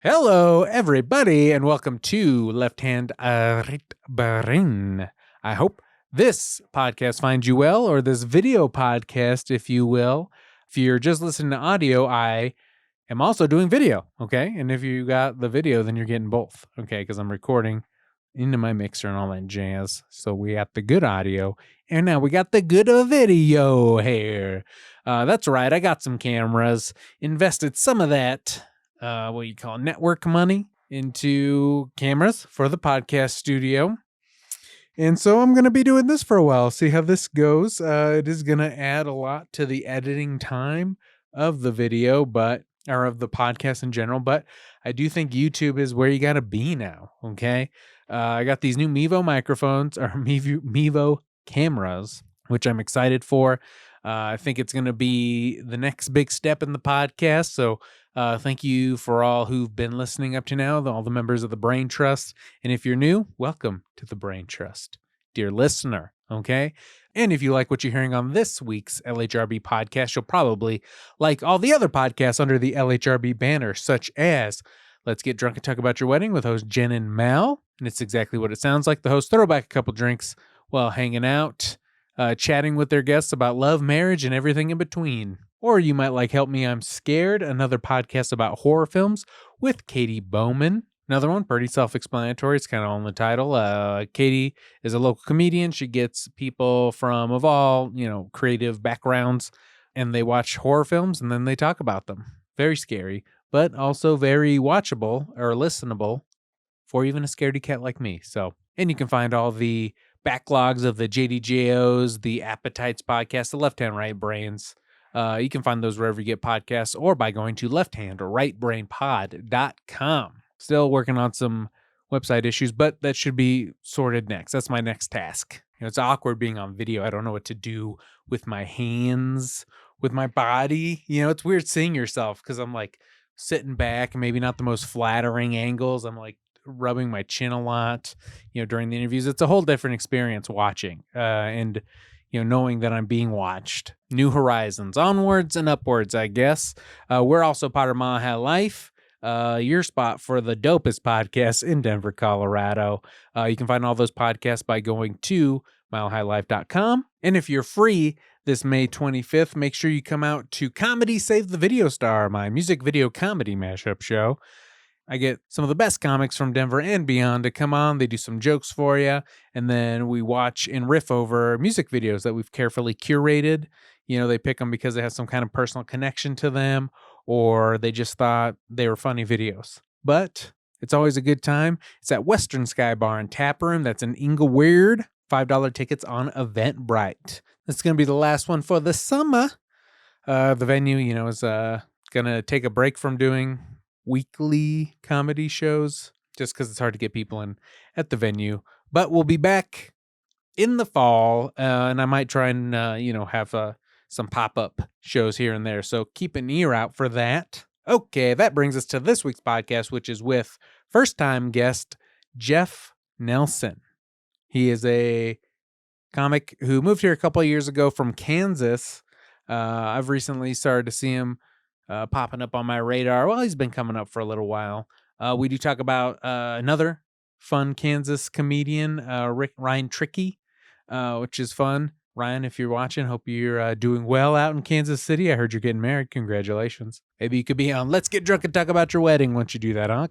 Hello, everybody, and welcome to Left Hand Right Brain. I hope this podcast finds you well, or this video podcast, if you will. If you're just listening to audio, I am also doing video, okay? And if you got the video, then you're getting both, okay? Because I'm recording into my mixer and all that jazz. So we got the good audio, and now we got the good video here. That's right, I got some cameras, invested some of that network money into cameras for the podcast studio. And so I'm going to be doing this for a while, see how this goes. It is going to add a lot to the editing time of the video, or of the podcast in general, but I do think YouTube is where you got to be now, okay? I got these new Mevo microphones, or Mevo cameras, which I'm excited for. I think it's going to be the next big step in the podcast, so thank you for all who've been listening up to now, all the members of the Brain Trust. And if you're new, welcome to the Brain Trust, dear listener, okay? And if you like what you're hearing on this week's LHRB podcast, you'll probably like all the other podcasts under the LHRB banner, such as Let's Get Drunk and Talk About Your Wedding with host Jen and Mal. And it's exactly what it sounds like. The hosts throw back a couple drinks while hanging out, chatting with their guests about love, marriage, and everything in between. Or you might like Help Me, I'm Scared, another podcast about horror films with Katie Bowman. Another one, pretty self-explanatory. It's kind of on the title. Katie is a local comedian. She gets people from of all, creative backgrounds, and they watch horror films, and then they talk about them. Very scary, but also very watchable or listenable for even a scaredy cat like me. So, and you can find all the backlogs of the JDJOs, the Appetites podcast, the Left Hand Right Brains. You can find those wherever you get podcasts or by going to lefthandrightbrainpod.com. Still working on some website issues, but that should be sorted next. That's my next task. It's awkward being on video. I don't know what to do with my hands, with my body. It's weird seeing yourself because I'm like sitting back, maybe not the most flattering angles. I'm like rubbing my chin a lot, during the interviews. It's a whole different experience watching and knowing that I'm being watched. New horizons, onwards and upwards, I guess. We're also part of Mile High Life, your spot for the dopest podcasts in Denver, Colorado. You can find all those podcasts by going to milehighlife.com. And if you're free this May 25th, make sure you come out to Comedy Save the Video Star, my music video comedy mashup show. I get some of the best comics from Denver and beyond to come on. They do some jokes for you, and then we watch and riff over music videos that we've carefully curated. They pick them because they have some kind of personal connection to them, or they just thought they were funny videos. But it's always a good time. It's at Western Sky Bar and Tap Room. That's in Inglewood. $5 tickets on Eventbrite. That's going to be the last one for the summer. The venue, is going to take a break from doing weekly comedy shows just because it's hard to get people in at the venue, but we'll be back in the fall, and I might try and have some pop-up shows here and there, so keep an ear out for that. Okay, that brings us to this week's podcast, which is with first-time guest Jeff Nelson. He is a comic who moved here a couple of years ago from Kansas. I've recently started to see him popping up on my radar. Well, he's been coming up for a little while. We do talk about another fun Kansas comedian, Ryan Trickey, which is fun. Ryan, if you're watching, hope you're doing well out in Kansas City. I heard you're getting married. Congratulations. Maybe you could be on Let's Get Drunk and Talk About Your Wedding once you do that, huh?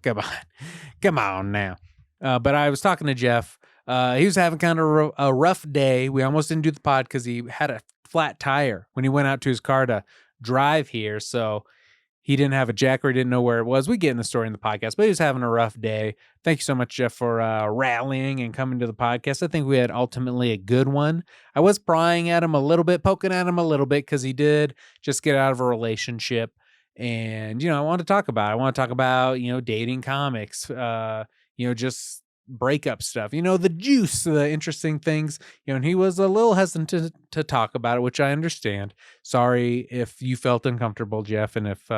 Come on now. But I was talking to Jeff. He was having kind of a rough day. We almost didn't do the pod because he had a flat tire when he went out to his car to drive here, so he didn't have a jack or he didn't know where it was. We get in the story in the podcast, but he was having a rough day. Thank you so much, Jeff, for rallying and coming to the podcast. I think we had ultimately a good one. I was prying at him a little bit, poking at him a little bit, because he did just get out of a relationship, and I want to talk about dating comics, just breakup stuff, the juice, the interesting things, and he was a little hesitant to talk about it, which I understand. Sorry if you felt uncomfortable, Jeff, and if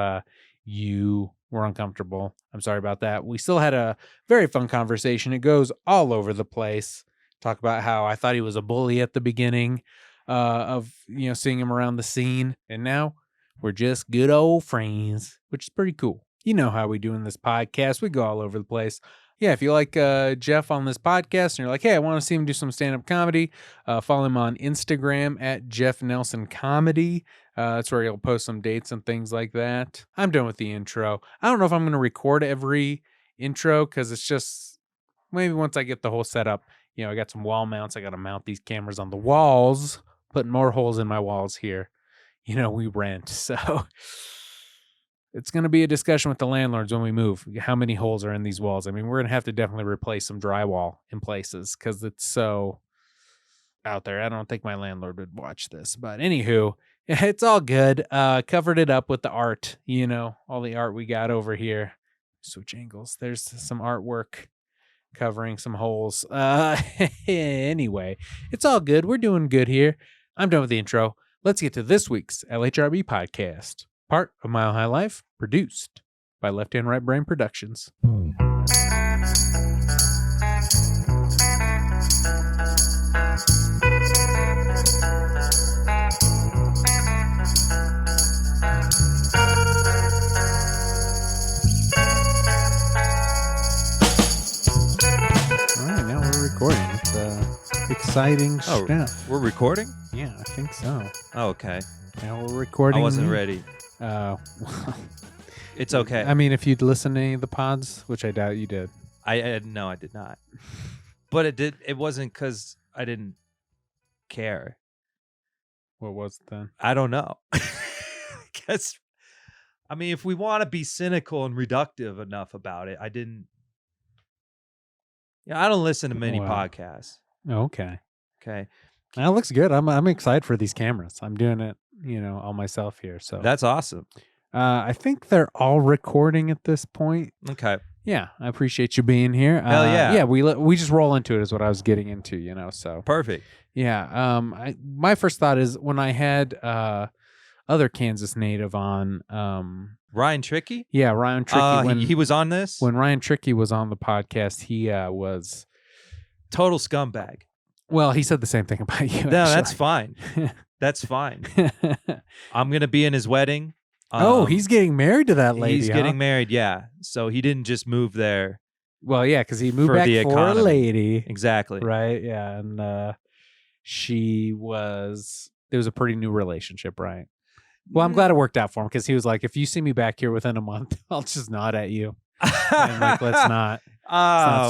you were uncomfortable, I'm sorry about that. We still had a very fun conversation. It goes all over the place. Talk about how I thought he was a bully at the beginning of seeing him around the scene, and now we're just good old friends, which is pretty cool. You know how we do in this podcast. We go all over the place. Yeah, if you like Jeff on this podcast and you're like, hey, I want to see him do some stand-up comedy, follow him on Instagram at Jeff Nelson Comedy. That's where he'll post some dates and things like that. I'm done with the intro. I don't know if I'm going to record every intro because it's just maybe once I get the whole setup. You know, I got some wall mounts. I got to mount these cameras on the walls, putting more holes in my walls here. You know, we rent, so it's going to be a discussion with the landlords when we move. How many holes are in these walls? I mean, we're going to have to definitely replace some drywall in places because it's so out there. I don't think my landlord would watch this. But anywho, it's all good. Covered it up with the art, you know, all the art we got over here. Switch angles. There's some artwork covering some holes. Anyway, it's all good. We're doing good here. I'm done with the intro. Let's get to this week's LHRB podcast. Part of Mile High Life, produced by Left Hand Right Brain Productions. All right, now we're recording. It's exciting stuff. We're recording? Yeah, I think so. Oh, okay. Now we're recording. I wasn't ready. It's okay. I mean, if you'd listen to any of the pods, which I doubt you did. No, I did not. But it wasn't because I didn't care. What was it then? I don't know. Because, I mean, if we want to be cynical and reductive enough about it, I didn't. Yeah, I don't listen to many podcasts. Okay. Okay. That looks good. I'm excited for these cameras. I'm doing it, you know, all myself here. So that's awesome. I think they're all recording at this point. Okay. Yeah, I appreciate you being here. Hell yeah. Yeah, we just roll into it is what I was getting into, you know. So perfect. Yeah. My first thought is when I had other Kansas native on. Ryan Trickey? Yeah, Ryan Trickey. When he was on this? When Ryan Trickey was on the podcast, he was total scumbag. Well, he said the same thing about you. No, that's fine. That's fine. I'm going to be in his wedding. He's getting married to that lady. He's getting married, yeah. So he didn't just move there. Well, yeah, because he moved back for a lady. Exactly. Right, yeah. And there was a pretty new relationship, right? Well, I'm glad it worked out for him because he was like, if you see me back here within a month, I'll just nod at you. And like, let's not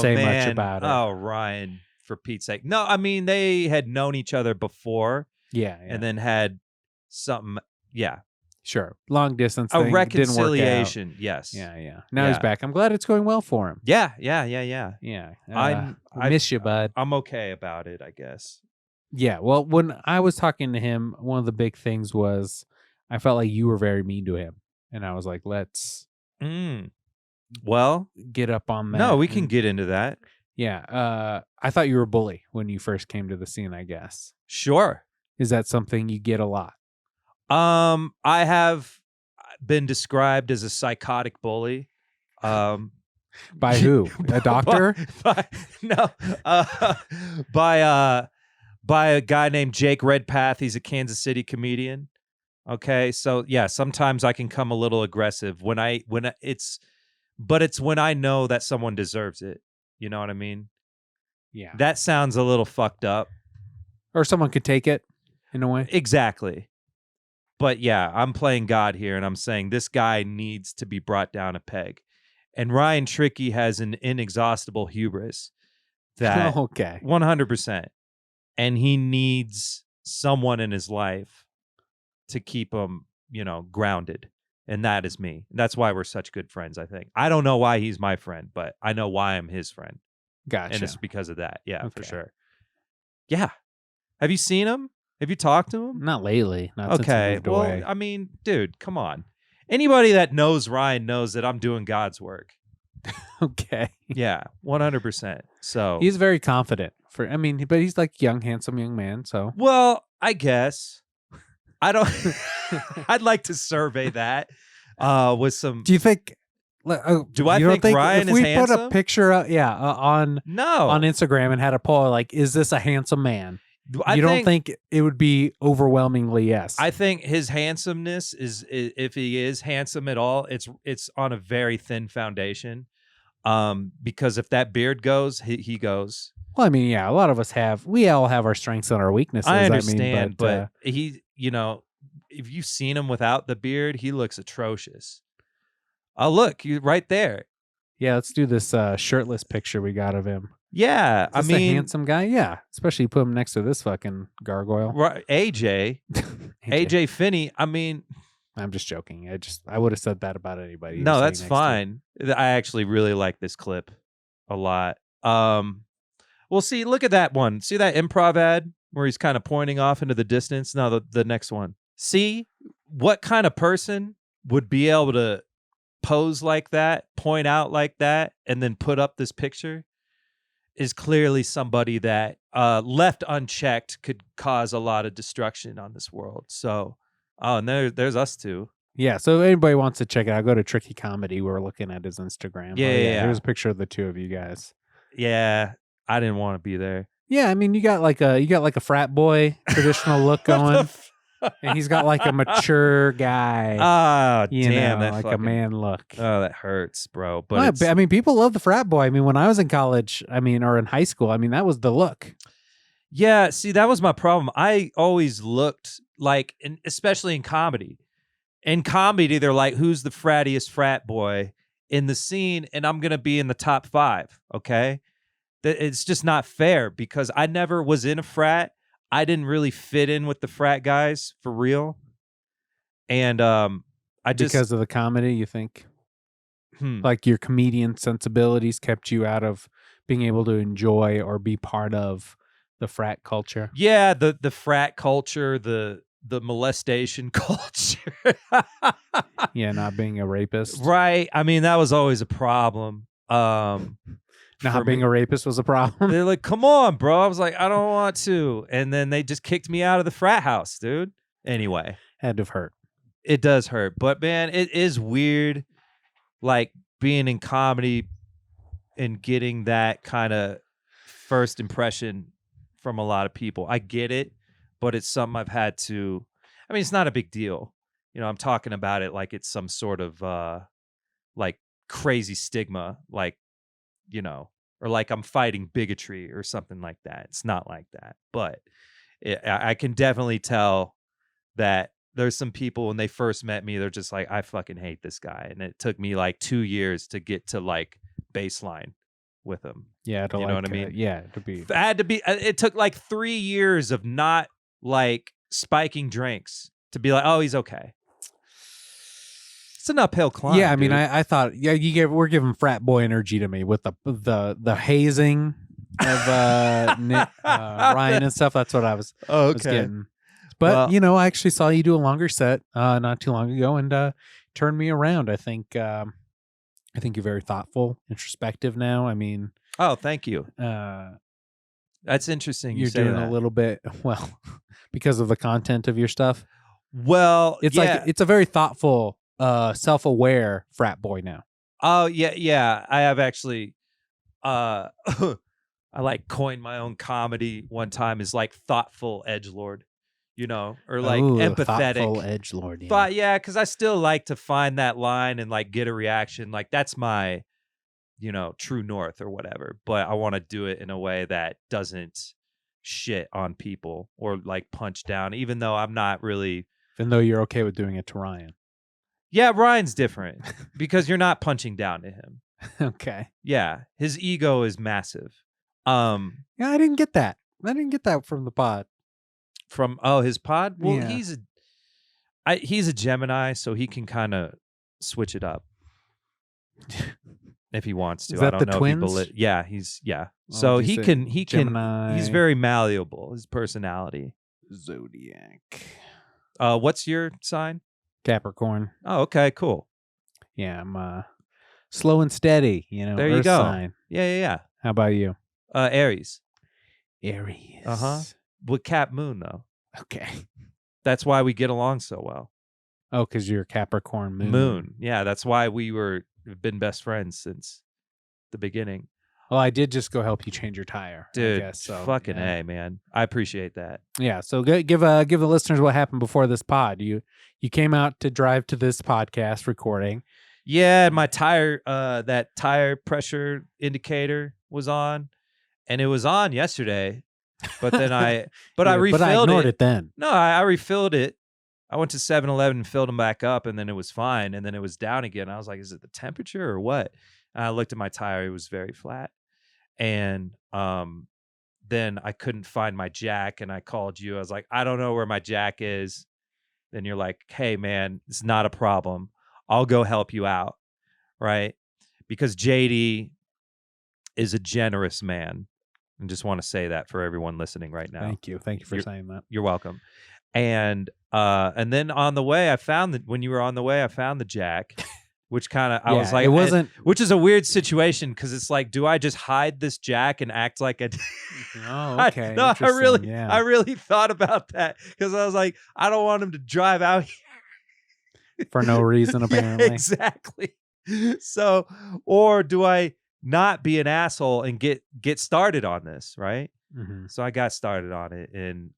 say much about it. Oh, Ryan. For Pete's sake. No, I mean, they had known each other before. Yeah. And then had something. Yeah. Sure. Long distance a thing. Reconciliation. Didn't work out. Yes. Yeah. Now he's back. I'm glad it's going well for him. Yeah. I miss you, bud. I'm okay about it, I guess. Yeah. Well, when I was talking to him, one of the big things was I felt like you were very mean to him. And I was like, let's well, get up on that. No, we can get into that. Yeah. I thought you were a bully when you first came to the scene, I guess. Sure. Is that something you get a lot? I have been described as a psychotic bully. By who? A doctor? By a guy named Jake Redpath. He's a Kansas City comedian. Okay. So yeah, sometimes I can come a little aggressive it's when I know that someone deserves it. You know what I mean? Yeah. That sounds a little fucked up. Or someone could take it in a way. Exactly. But yeah, I'm playing God here and I'm saying this guy needs to be brought down a peg. And Ryan Trickey has an inexhaustible hubris that 100%. And he needs someone in his life to keep him, you know, grounded. And that is me. That's why we're such good friends, I think. I don't know why he's my friend, but I know why I'm his friend. Gotcha. And it's because of that. Yeah, for sure. Yeah. Have you seen him? Have you talked to him? Not lately. Not since he moved away. I mean, dude, come on. Anybody that knows Ryan knows that I'm doing God's work. Okay. Yeah, 100%. So he's very confident. But he's like young, handsome young man. So well, I guess. I don't. I'd like to survey that with some. Do you think? Do I think Ryan is handsome? If we put a picture, on Instagram and had a poll like, "Is this a handsome man?" You don't think it would be overwhelmingly yes? I think his handsomeness is, if he is handsome at all, it's on a very thin foundation. Because if that beard goes, he goes. Well, I mean, yeah, a lot of us we all have our strengths and our weaknesses. I understand, I mean, but he, if you've seen him without the beard, he looks atrocious. Oh, look, you right there. Yeah, let's do this shirtless picture we got of him. Yeah, I mean, a handsome guy. Yeah, especially put him next to this fucking gargoyle. Right, AJ Finney. I mean, I'm just joking. I would have said that about anybody. No, that's fine. I actually really like this clip a lot. Well, see, look at that one. See that improv ad where he's kind of pointing off into the distance? No, the next one. See what kind of person would be able to pose like that, point out like that, and then put up this picture? Is clearly somebody that left unchecked could cause a lot of destruction on this world. So, and there's us two. Yeah, so if anybody wants to check it out, go to Tricky Comedy. We're looking at his Instagram. Yeah. Here's a picture of the two of you guys. Yeah, I didn't want to be there. Yeah, I mean, you got like a frat boy traditional look going, and he's got like a mature guy. Damn, that like fucking, a man look. Oh, that hurts, bro. But I mean, people love the frat boy. I mean, when I was in college, or in high school, I mean, that was the look. Yeah, see, that was my problem. I always looked like, especially in comedy. In comedy, they're like, who's the frattiest frat boy in the scene? And I'm going to be in the top 5, okay? It's just not fair because I never was in a frat. I didn't really fit in with the frat guys for real. And because of the comedy, you think? Like your comedian sensibilities kept you out of being able to enjoy or be part of the frat culture? Yeah, the frat culture, the molestation culture. Yeah, not being a rapist. Right. I mean, that was always a problem. Not being a rapist was a problem. They're like, come on, bro. I was like, I don't want to. And then they just kicked me out of the frat house, dude. Anyway. Had to have hurt. It does hurt. But man, it is weird, like being in comedy and getting that kind of first impression from a lot of people. I get it, but it's something I've had to, I mean, it's not a big deal. I'm talking about it like it's some sort of like crazy stigma, like, or like I'm fighting bigotry or something like that. It's not like that. But I can definitely tell that there's some people when they first met me, they're just like, I fucking hate this guy. And it took me like 2 years to get to like baseline with him. Yeah. You know what I mean? Yeah. It took like 3 years of not like spiking drinks to be like, oh, he's okay. It's an uphill climb. Yeah, I mean, dude. I thought, we're giving frat boy energy to me with the hazing of Ryan and stuff. That's what I was, was getting. But I actually saw you do a longer set not too long ago and turned me around. I think you're very thoughtful, introspective now. I mean, oh, thank you. That's interesting. You're doing that. A little bit because of the content of your stuff. Well, it's like it's a very thoughtful, self-aware frat boy now. Oh yeah. I have actually, I like coined my own comedy one time as like thoughtful edgelord, or like empathetic thoughtful edgelord. Yeah. But yeah, because I still like to find that line and like get a reaction. Like that's my, true north or whatever. But I want to do it in a way that doesn't shit on people or like punch down, even though I'm not really. Even though you're okay with doing it to Ryan. Yeah, Ryan's different because you're not punching down to him. Okay. Yeah, his ego is massive. Yeah, I didn't get that. I didn't get that from the pod. From his pod? Well, yeah. He's a Gemini, so he can kind of switch it up if he wants to. Is that I don't the know twins? If yeah. So he can Gemini. He's very malleable. His personality. Zodiac. What's your sign? Capricorn. Oh, okay, cool. Yeah, I'm slow and steady, There Earth you go. Sign. Yeah. How about you? Aries. Aries. With Cap Moon though. Okay. That's why we get along so well. Oh, because you're Capricorn moon. Yeah, that's why we've been best friends since the beginning. Well, I did just go help you change your tire, Dude, I guess, so, fucking yeah. A, man. I appreciate that. Yeah, so give the listeners what happened before this pod. You came out to drive to this podcast recording. Yeah, my tire, that tire pressure indicator was on, and it was on yesterday, but then I refilled but I ignored it then. No, I refilled it. I went to 7-Eleven and filled them back up, and then it was fine, and then it was down again. I was like, is it the temperature or what? And I looked at my tire. It was very flat. And then I couldn't find my jack, and I called you. I was like, I don't know where my jack is. Then you're like, hey, man, it's not a problem. I'll go help you out, right? Because JD is a generous man. I just want to say that for everyone listening right now. Thank you for saying that. You're welcome. And then on the way, when you were on the way, I found the jack. Which kind of, I was like, it wasn't, which is a weird situation because it's like, do I just hide this jack and act like a? Oh, okay. I really thought about that because I was like, I don't want him to drive out here for no reason, apparently. Yeah, exactly. So, or do I not be an asshole and get started on this, right? Mm-hmm. So I got started on it, and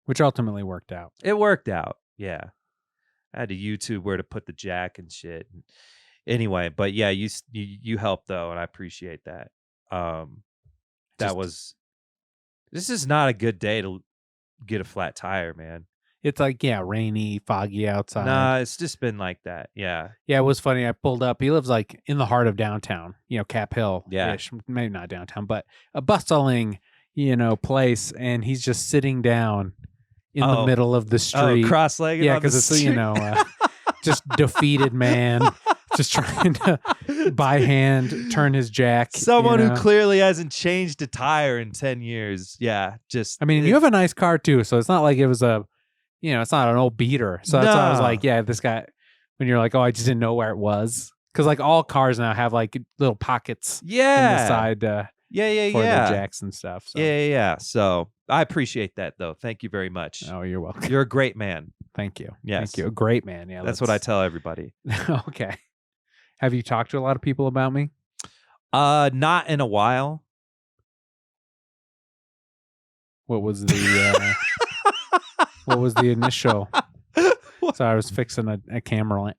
which ultimately worked out. It worked out, yeah. I had to YouTube where to put the jack and shit. Anyway, but yeah, you helped though, and I appreciate that. This is not a good day to get a flat tire, man. It's like, rainy, foggy outside. Nah, it's just been like that. Yeah. Yeah, it was funny. I pulled up. He lives like in the heart of downtown, Cap Hill. Yeah. Maybe not downtown, but a bustling, place. And he's just sitting down in the middle of the street. Cross-legged. Yeah, because it's, just defeated man. Just trying to by hand turn his jack. Someone who clearly hasn't changed a tire in 10 years. Yeah, just. I mean, you have a nice car too, so it's not like it was it's not an old beater. So that's why I was like, yeah, this guy. When you're like, oh, I just didn't know where it was, because like all cars now have like little pockets. Yeah. In the side. For the jacks and stuff. So. Yeah. So I appreciate that though. Thank you very much. Oh, you're welcome. You're a great man. Thank you. Yes. Thank you. A great man. Yeah, that's what I tell everybody. Okay. Have you talked to a lot of people about me? Not in a while. What was the what was the initial? So I was fixing a camera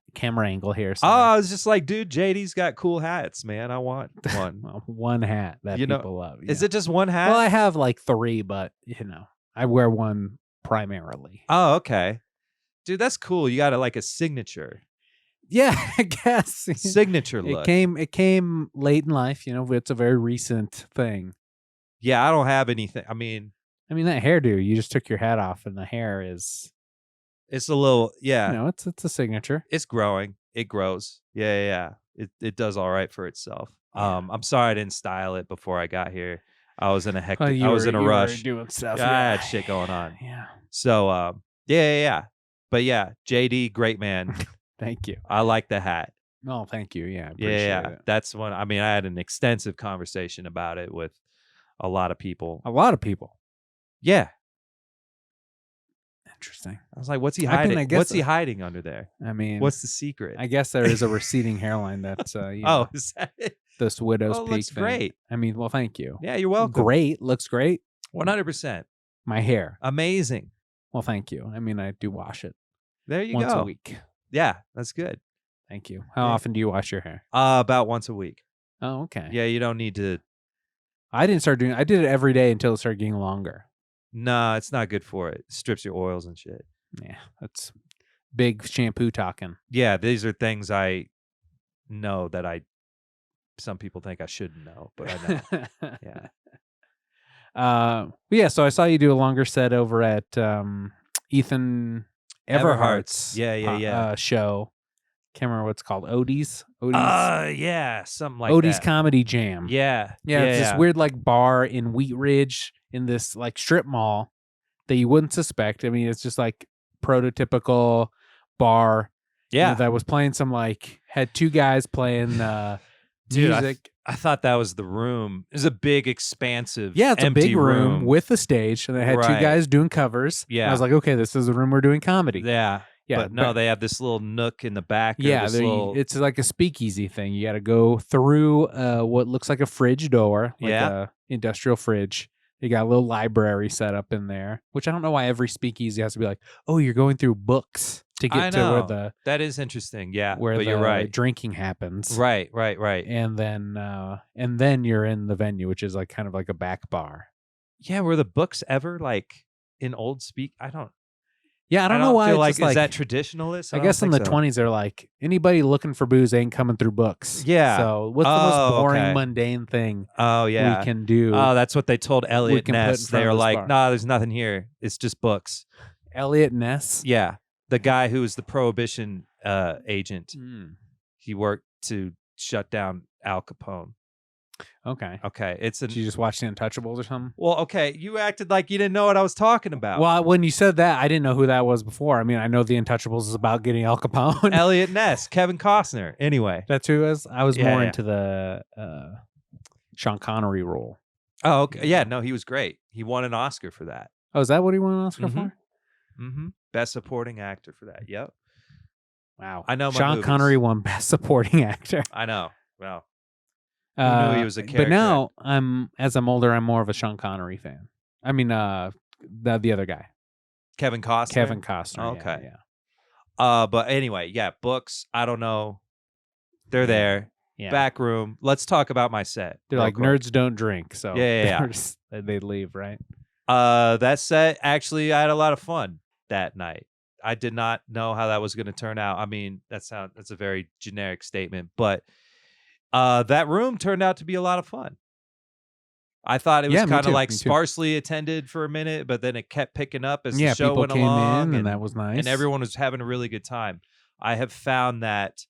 angle here. So I was just like, dude, JD's got cool hats, man. I want one. One hat that people love. Yeah. Is it just one hat? Well, I have like 3, but I wear one primarily. Oh, okay. Dude, that's cool. You got like a signature. Yeah, I guess. Signature look. It came late in life, it's a very recent thing. Yeah, I don't have anything. I mean that hairdo, you just took your hat off and the hair is. It's a little, yeah. It's a signature. It's growing. It grows. Yeah. It does all right for itself. Yeah. I'm sorry I didn't style it before I got here. I was in a hectic. I was in a rush. Doing stuff. Yeah, I had shit going on. Yeah. So, yeah. But yeah, JD, great man. Thank you. I like the hat. No, thank you. Yeah. I appreciate it. That's one. I mean, I had an extensive conversation about it with a lot of people. Yeah. Interesting. I was like, what's he hiding? What's he hiding under there? I mean, what's the secret? I guess there is a receding hairline that's oh, is that it? This widow's peak looks thing. Great. I mean, well, thank you. Yeah, you're welcome. Great. Looks great. 100%. My hair. Amazing. Well, thank you. I mean, I do wash it. There you once go. A week. Yeah, that's good. Thank you. How often do you wash your hair? About once a week. Oh, okay. Yeah, you don't need to. I did it every day until it started getting longer. Nah, it's not good for it. Strips your oils and shit. Yeah, that's big shampoo talking. Yeah, these are things I know that some people think I shouldn't know, but I know. Yeah. So I saw you do a longer set over at Ethan Everhart's show. Can't remember what it's called. Odie's. Yeah, something like Odie's that. Comedy Jam. Yeah. It's this weird like bar in Wheat Ridge in this like strip mall that you wouldn't suspect. I mean, it's just like prototypical bar. Yeah. That was playing had 2 guys playing music. I thought that was the room. It was a big, expansive, it's empty a big room with a stage, and they had 2 guys doing covers. Yeah. And I was like, okay, this is the room we're doing comedy. Yeah. Yeah, but no, they have this little nook in the back. Yeah, it's like a speakeasy thing. You got to go through what looks like a fridge door, like a industrial fridge. You got a little library set up in there, which I don't know why every speakeasy has to be like, oh, you're going through books to get to where that is interesting. Yeah, where but the you're right. drinking happens. Right. And then you're in the venue, which is like kind of like a back bar. Yeah, were the books ever like in old speak? I don't know why. Feel it's like, is that traditionalist? I guess in the 20s, they're like, anybody looking for booze ain't coming through books. Yeah. So what's the most boring, mundane thing we can do? Oh, that's what they told Elliot Ness. They were like, nah, there's nothing here. It's just books. Elliot Ness? Yeah. The guy who was the prohibition agent. He worked to shut down Al Capone. Okay. Did you just watch The Untouchables or something? Well, okay. You acted like you didn't know what I was talking about. Well, when you said that, I didn't know who that was before. I mean, I know The Untouchables is about getting Al Capone. Elliot Ness, Kevin Costner. Anyway. That's who it was? I was more into the Sean Connery role. Oh, okay. Yeah, no, he was great. He won an Oscar for that. Oh, is that what he won an Oscar for? Mm-hmm. Best supporting actor for that. Yep. Wow. I know my Sean movies. Connery won Best Supporting Actor. I know. Well, who knew he was a character? But now, as I'm older, I'm more of a Sean Connery fan. I mean, the other guy. Kevin Costner? Kevin Costner. Okay. Yeah. But anyway, yeah, books, I don't know. They're there. Yeah. Back room. Let's talk about my set. They're like, nerds don't drink. So yeah. They leave, right? That set, actually, I had a lot of fun that night. I did not know how that was going to turn out. I mean, that's a very generic statement, but that room turned out to be a lot of fun. I thought it was kind of like sparsely attended for a minute, but then it kept picking up as the show went along, and that was nice. And everyone was having a really good time. I have found that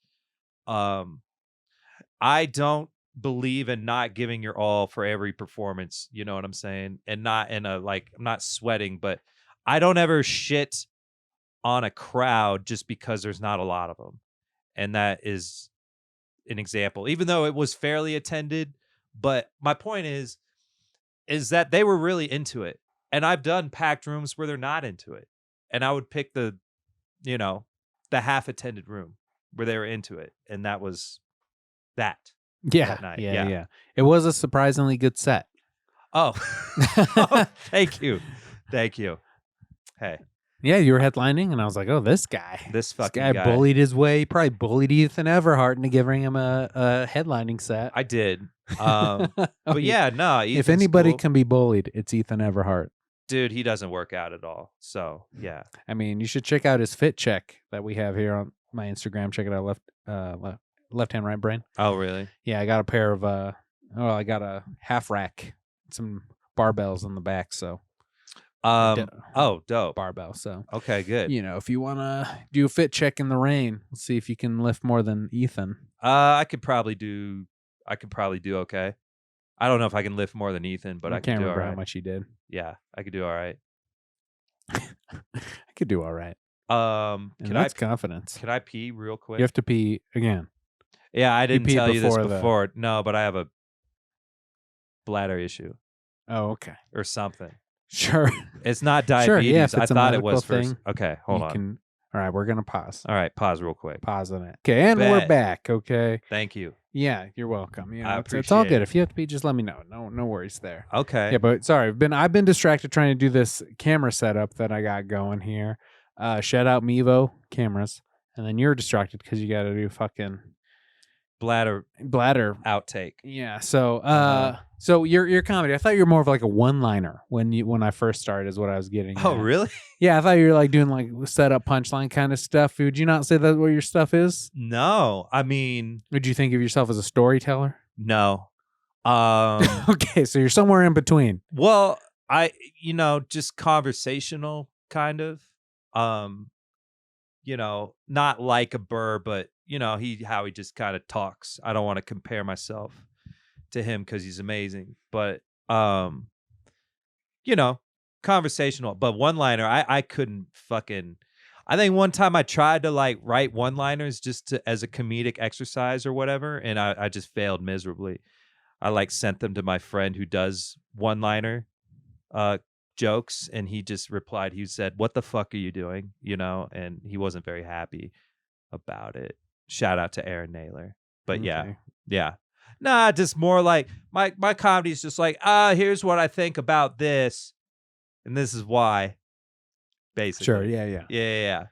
I don't believe in not giving your all for every performance. You know what I'm saying? And not in a I'm not sweating, but I don't ever shit on a crowd just because there's not a lot of them. And that is an example, even though it was fairly attended. But my point is that they were really into it. And I've done packed rooms where they're not into it. And I would pick the half attended room where they were into it. And that was that. Yeah. That night. Yeah. It was a surprisingly good set. Oh, thank you. Hey. Yeah, you were headlining, and I was like, "Oh, this guy! This fucking guy bullied his way. He probably bullied Ethan Everhart into giving him a headlining set." I did, but yeah, no. Ethan's if anybody cool. can be bullied, it's Ethan Everhart. Dude, he doesn't work out at all. So yeah, I mean, you should check out his fit check that we have here on my Instagram. Check it out, left hand, right brain. Oh, really? Yeah, I got a pair of I got a half rack, some barbells in the back, so. Dope barbell. So okay, good. If you want to do a fit check in the rain, let's see if you can lift more than Ethan. I could probably do okay. I don't know if I can lift more than Ethan, but I can't remember how much he did. Yeah, I could do all right. I could do all right. That's confidence. Can I pee real quick? You have to pee again. Yeah, I didn't tell you this before. No, but I have a bladder issue. Oh, okay. Or something. Sure. It's not diabetes. Sure, yeah, I thought it was thing, first. Okay, hold on. All right, we're going to pause. All right, pause real quick. Pause on it. Okay, and we're back, okay? Thank you. Yeah, you're welcome. I appreciate it's all good. If you have to pee, just let me know. No worries there. Okay. Yeah, but sorry, I've been distracted trying to do this camera setup that I got going here. Shout out Mevo cameras. And then you're distracted because you got to do fucking bladder outtake. Yeah. So so your comedy, I thought you were more of like a one-liner when I first started is what I was getting at. Really? Yeah, I thought you were like doing like setup punchline kind of stuff. Would you not say that's what your stuff is? No. I mean, would you think of yourself as a storyteller? No. Okay, so you're somewhere in between. Well, just conversational kind of. Not like a Burr, but how he just kind of talks. I don't want to compare myself to him because he's amazing, but conversational. But one-liner, I couldn't fucking. I think one time I tried to like write one-liners just as a comedic exercise or whatever, and I just failed miserably. I like sent them to my friend who does one-liner jokes, and he just replied. He said, "What the fuck are you doing?" And he wasn't very happy about it. Shout out to Aaron Naylor. But yeah. Nah, just more like my comedy is just like, here's what I think about this, and this is why. Basically. Sure. Yeah.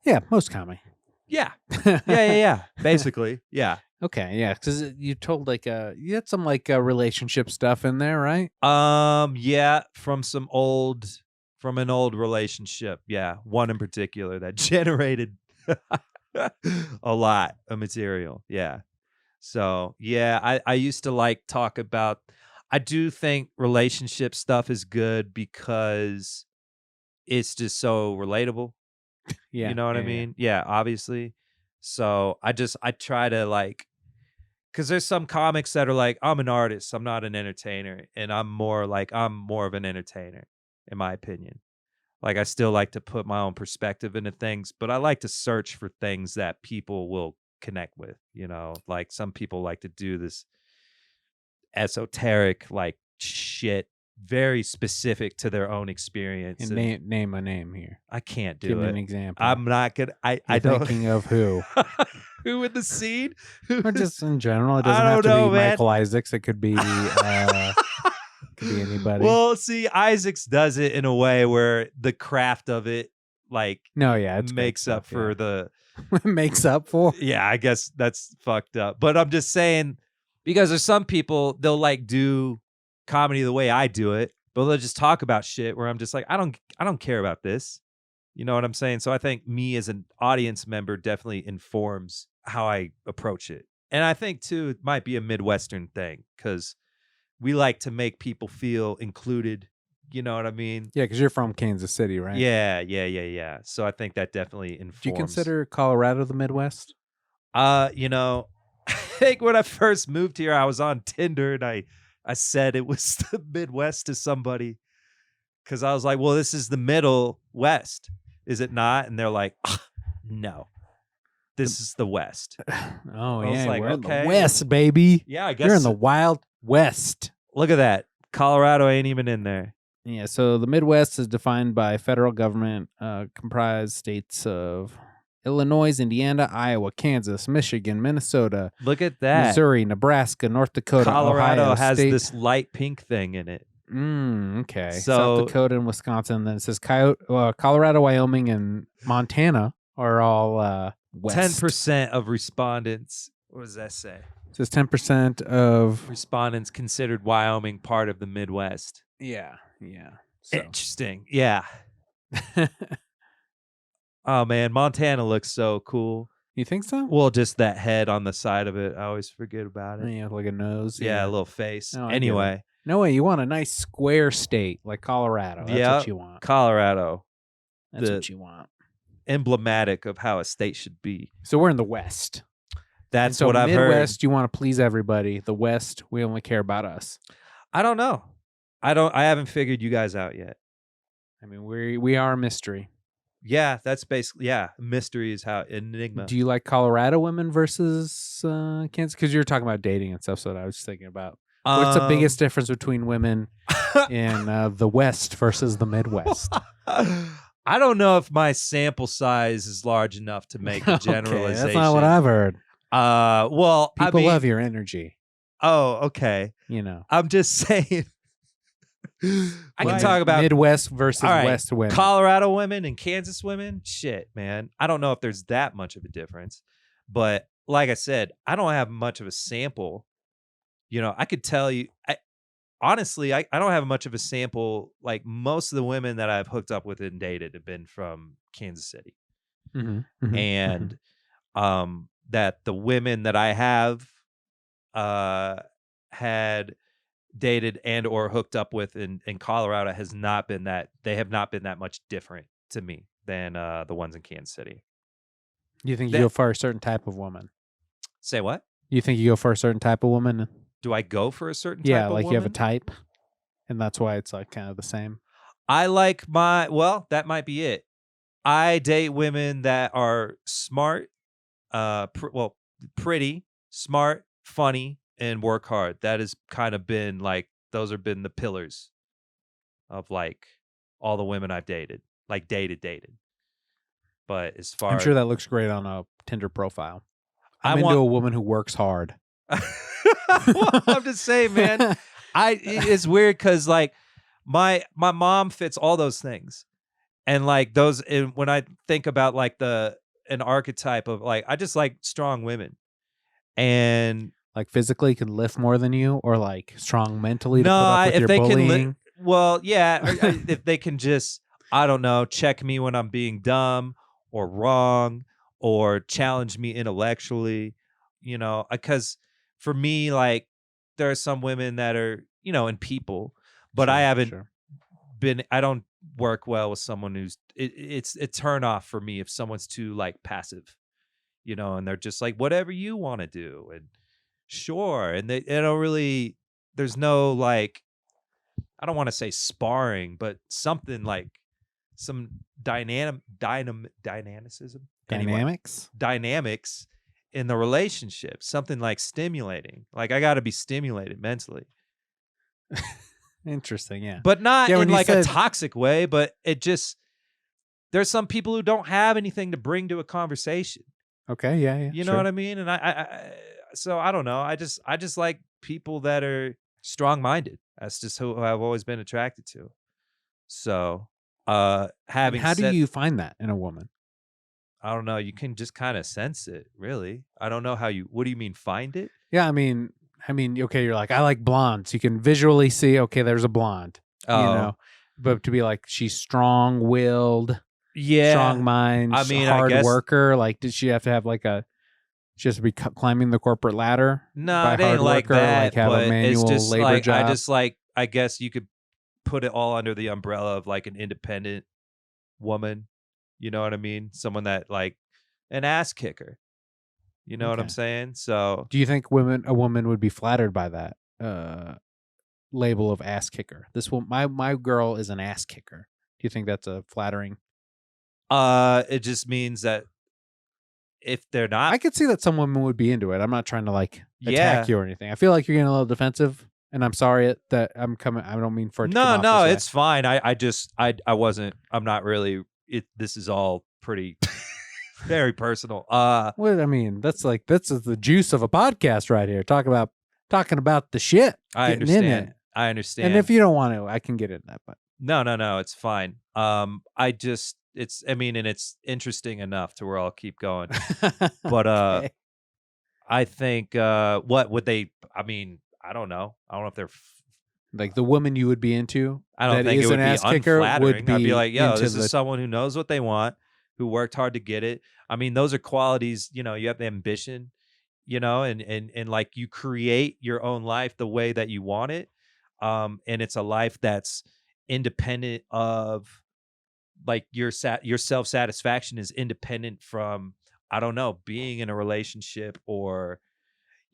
Yeah. Most comedy. Yeah. Basically, yeah. Okay. Yeah. Because you told you had some relationship stuff in there, right? Yeah, from an old relationship. Yeah, one in particular that generated a lot of material. Yeah. So yeah, I used to talk about. I do think relationship stuff is good because it's just so relatable. Yeah. You know what I mean? Yeah, obviously. So I try to because there's some comics that are like, I'm an artist, I'm not an entertainer, and I'm more of an entertainer, in my opinion. Like, I still like to put my own perspective into things, but I like to search for things that people will connect with. Like some people like to do this esoteric shit, very specific to their own experience. And name a name here. I can't do Give it. me an example. I'm not gonna. I You're don't. Thinking of who? Who in the scene? Or just in general. It doesn't have to be Michael Isaacs. It could be anybody. Well, see, Isaacs does it in a way where the craft of it, it's makes up for the. Makes up for. Yeah, I guess that's fucked up. But I'm just saying, because there's some people, they'll do comedy the way I do it, but they'll just talk about shit where I'm just like, I don't care about this. You know what I'm saying? So I think me as an audience member definitely informs how I approach it. And I think too, it might be a Midwestern thing because we like to make people feel included. You know what I mean? Yeah, because you're from Kansas City, right? Yeah. So I think that definitely informs. Do you consider Colorado the Midwest? I think when I first moved here, I was on Tinder and I said it was the Midwest to somebody because I was like, well, this is the Middle West, is it not? And they're like, no, this is the West. Oh, I was like, we're okay. in the West, baby. Yeah, I guess you're in the Wild West. Look at that. Colorado ain't even in there. Yeah, so the Midwest is defined by federal government, comprised states of Illinois, Indiana, Iowa, Kansas, Michigan, Minnesota. Look at that. Missouri, Nebraska, North Dakota, Colorado Ohio, has this light pink thing in it. Okay. So, South Dakota and Wisconsin. Then it says Colorado, Wyoming, and Montana are all west. 10% of respondents. What does that say? It says 10% of respondents considered Wyoming part of the Midwest. Yeah. So. Interesting. Yeah. Oh man, Montana looks so cool. You think so? Well, just that head on the side of it. I always forget about it. Yeah, like a nose. Yeah, a little face. No, anyway. No way. You want a nice square state like Colorado. That's what you want. Colorado. That's what you want. Emblematic of how a state should be. So we're in the West. That's what I've heard. Midwest, you want to please everybody. The West, we only care about us. I don't know. I haven't figured you guys out yet. I mean, we are a mystery. Yeah, that's basically, mystery is how, enigma. Do you like Colorado women versus Kansas? Because you're talking about dating and stuff, so I was thinking about. What's the biggest difference between women in the West versus the Midwest? I don't know if my sample size is large enough to make a generalization. Okay, that's not what I've heard. Well, people love your energy. Oh, okay. I'm just saying. I can talk about Midwest versus West women. Colorado women and Kansas women. Shit, man. I don't know if there's that much of a difference. But like I said, I don't have much of a sample. I could tell you, honestly, I don't have much of a sample. Like most of the women that I've hooked up with and dated have been from Kansas City. And that the women that I have had dated and or hooked up with in Colorado has not been that much different to me than the ones in Kansas City. You think you go for a certain type of woman? Say what? You think you go for a certain type of woman? Do I go for a certain type of woman? Yeah, like you have a type, and that's why it's like kind of the same. I like that might be it. I date women that are smart, pretty, smart, funny, and work hard. That has kind of been those have been the pillars of like all the women I've dated, like dated. But as I'm far sure that looks great on a Tinder profile. I I'm into want a woman who works hard. well, I'm just saying, man. It's weird because like my mom fits all those things, and like those. And when I think about like an archetype of like, I just like strong women, and Like physically can lift more than you, or like strong mentally to no, put up with if your they bullying. well, yeah, if they can just, I don't know, check me when I'm being dumb or wrong, or challenge me intellectually, because for me, like, there are some women that are, in people, but I haven't I don't work well with someone who's, it's a turn off for me if someone's too like passive, and they're just like, whatever you want to do. And sure. And they don't really, there's no like, I don't want to say sparring, but something like some dynamicism. Anyway, dynamics in the relationship, something like stimulating. Like I got to be stimulated mentally. Interesting, yeah. But not in like a toxic way, but it just, there's some people who don't have anything to bring to a conversation. Okay, yeah. You know what I mean? And so I don't know. I just like people that are strong-minded. That's just who I've always been attracted to. So, How do you find that in a woman? I don't know. You can just kind of sense it, really. I don't know what do you mean find it? Yeah, I mean, okay, you're like, I like blondes. You can visually see, okay, there's a blonde, but to be like, she's strong-willed, strong mind, hard worker. Like, did she have to have like she has to be climbing the corporate ladder? No, it ain't like that. Like have but a manual it's just labor like, job. I guess you could put it all under the umbrella of like an independent woman. You know what I mean? Someone that like an ass kicker. You know what I'm saying? So, do you think a woman would be flattered by that label of ass kicker? My girl is an ass kicker. Do you think that's a flattering? It just means that if they're not, I could see that some women would be into it. I'm not trying to like attack you or anything. I feel like you're getting a little defensive, and I'm sorry that I'm coming. I don't mean for it to come off this way. It's fine. I wasn't. I'm not really. This is all pretty. Very personal. Well, I mean, that's the juice of a podcast right here. Talking about the shit. I understand. And if you don't want to, I can get into that. But no, it's fine. It's interesting enough to where I'll keep going. But okay. I think what would they? I mean, I don't know. I don't know if they're like the woman you would be into. I don't think it would be unflattering. I'd be like, yo, this is someone who knows what they want, who worked hard to get it. I mean, those are qualities, you have the ambition, and like you create your own life the way that you want it. And it's a life that's independent of like your self-satisfaction is independent from, I don't know, being in a relationship or,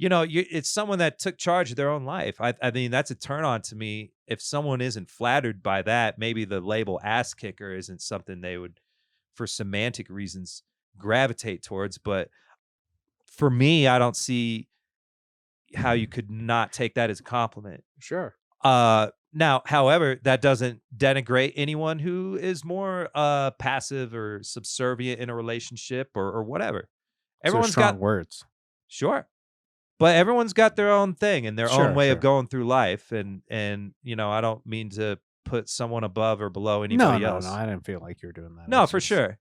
it's someone that took charge of their own life. I mean, that's a turn on to me. If someone isn't flattered by that, maybe the label ass kicker isn't something they would, for semantic reasons, gravitate towards. But for me, I don't see how you could not take that as a compliment. Sure. Now, however, that doesn't denigrate anyone who is more passive or subservient in a relationship or whatever. Everyone's got words. Sure. But everyone's got their own thing and their own way of going through life. And I don't mean to put someone above or below anybody else. No, I didn't feel like you were doing that. No, for sure.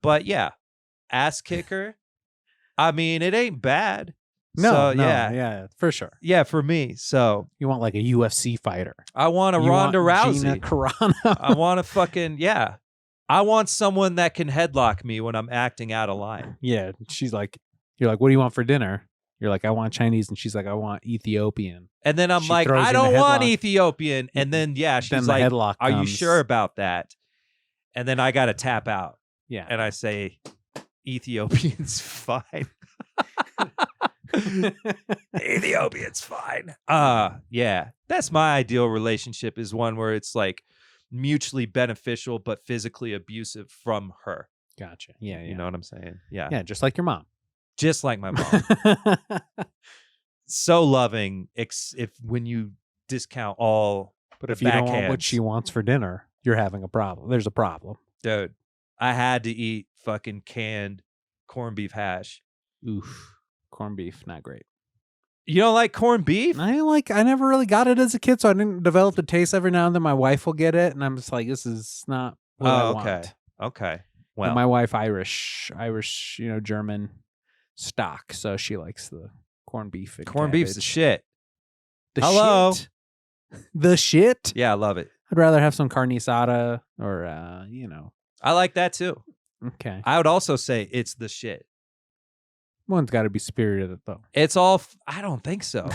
But yeah, ass kicker. I mean, it ain't bad. Yeah, for sure. Yeah, for me. So you want like a UFC fighter? I want a Ronda Rousey. Gina Carano. I want a fucking I want someone that can headlock me when I'm acting out of line. Yeah, she's like, you're like, what do you want for dinner? You're like, I want Chinese, and she's like, I want Ethiopian. And then I'm like, I don't want Ethiopian. And then she's like, are you sure about that? And then I got to tap out. Yeah. And I say, Ethiopian's fine. Ethiopian's fine. Yeah. That's my ideal relationship, is one where it's like mutually beneficial but physically abusive from her. Gotcha. Yeah. You know what I'm saying? Yeah. Yeah, just like your mom. Just like my mom. So loving, when you discount all But if you don't want what she wants for dinner, you're having a problem. There's a problem. Dude, I had to eat fucking canned corned beef hash. Oof. Corned beef, not great. You don't like corned beef? I never really got it as a kid, so I didn't develop the taste. Every now and then my wife will get it, and I'm just like, this is not what I want. Okay. Well, and my wife, Irish, German stock, so she likes the corned beef. And corned cabbage. beef's the shit. Hello? Shit? The shit? Yeah, I love it. I'd rather have some carne asada or, I like that too. Okay. I would also say it's the shit. One's got to be spirited, though. It's all... I don't think so.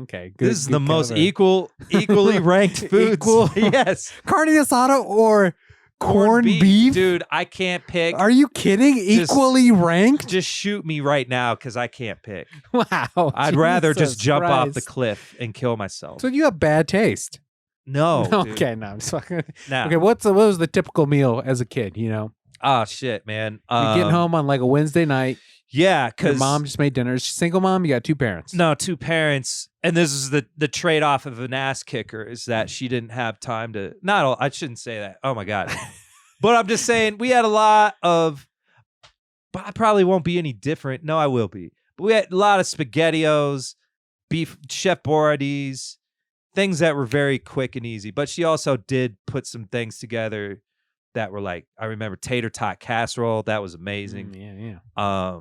Okay. Good, this is the most equally ranked foods. Yes. Carne asada or corned beef? Dude, I can't pick. Are you kidding? Equally ranked? Just shoot me right now because I can't pick. Wow. I'd rather just jump off the cliff and kill myself. So you have bad taste. No. Okay, no. I'm just fucking... No. Okay, what was the typical meal as a kid, Oh, shit, man. You're getting home on like a Wednesday night. Yeah, because your mom just made dinner. Is she single mom? You got two parents. No, two parents. And this is the trade-off of an ass kicker is that she didn't have time to... I shouldn't say that. Oh, my God. But I'm just saying we had a lot of... But I probably won't be any different. No, I will be. But we had a lot of SpaghettiOs, beef, Chef Boyardee's, things that were very quick and easy. But she also did put some things together that were like... I remember tater tot casserole. That was amazing. Yeah.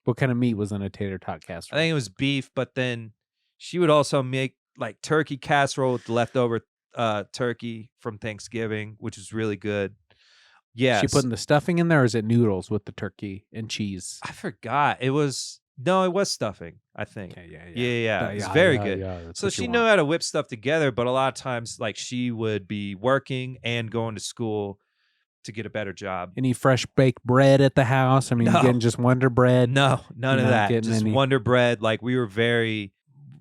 What kind of meat was in a tater tot casserole? I think it was beef, but then she would also make like turkey casserole with leftover turkey from Thanksgiving, which is really good. Yeah. She putting the stuffing in there, or is it noodles with the turkey and cheese? I forgot. It was stuffing, I think. Okay, yeah. It's very good. So she knew how to whip stuff together, but a lot of times like she would be working and going to school to get a better job. Any fresh baked bread at the house? I mean, you getting just Wonder Bread? No, none of that. Just Wonder Bread. Like we were very,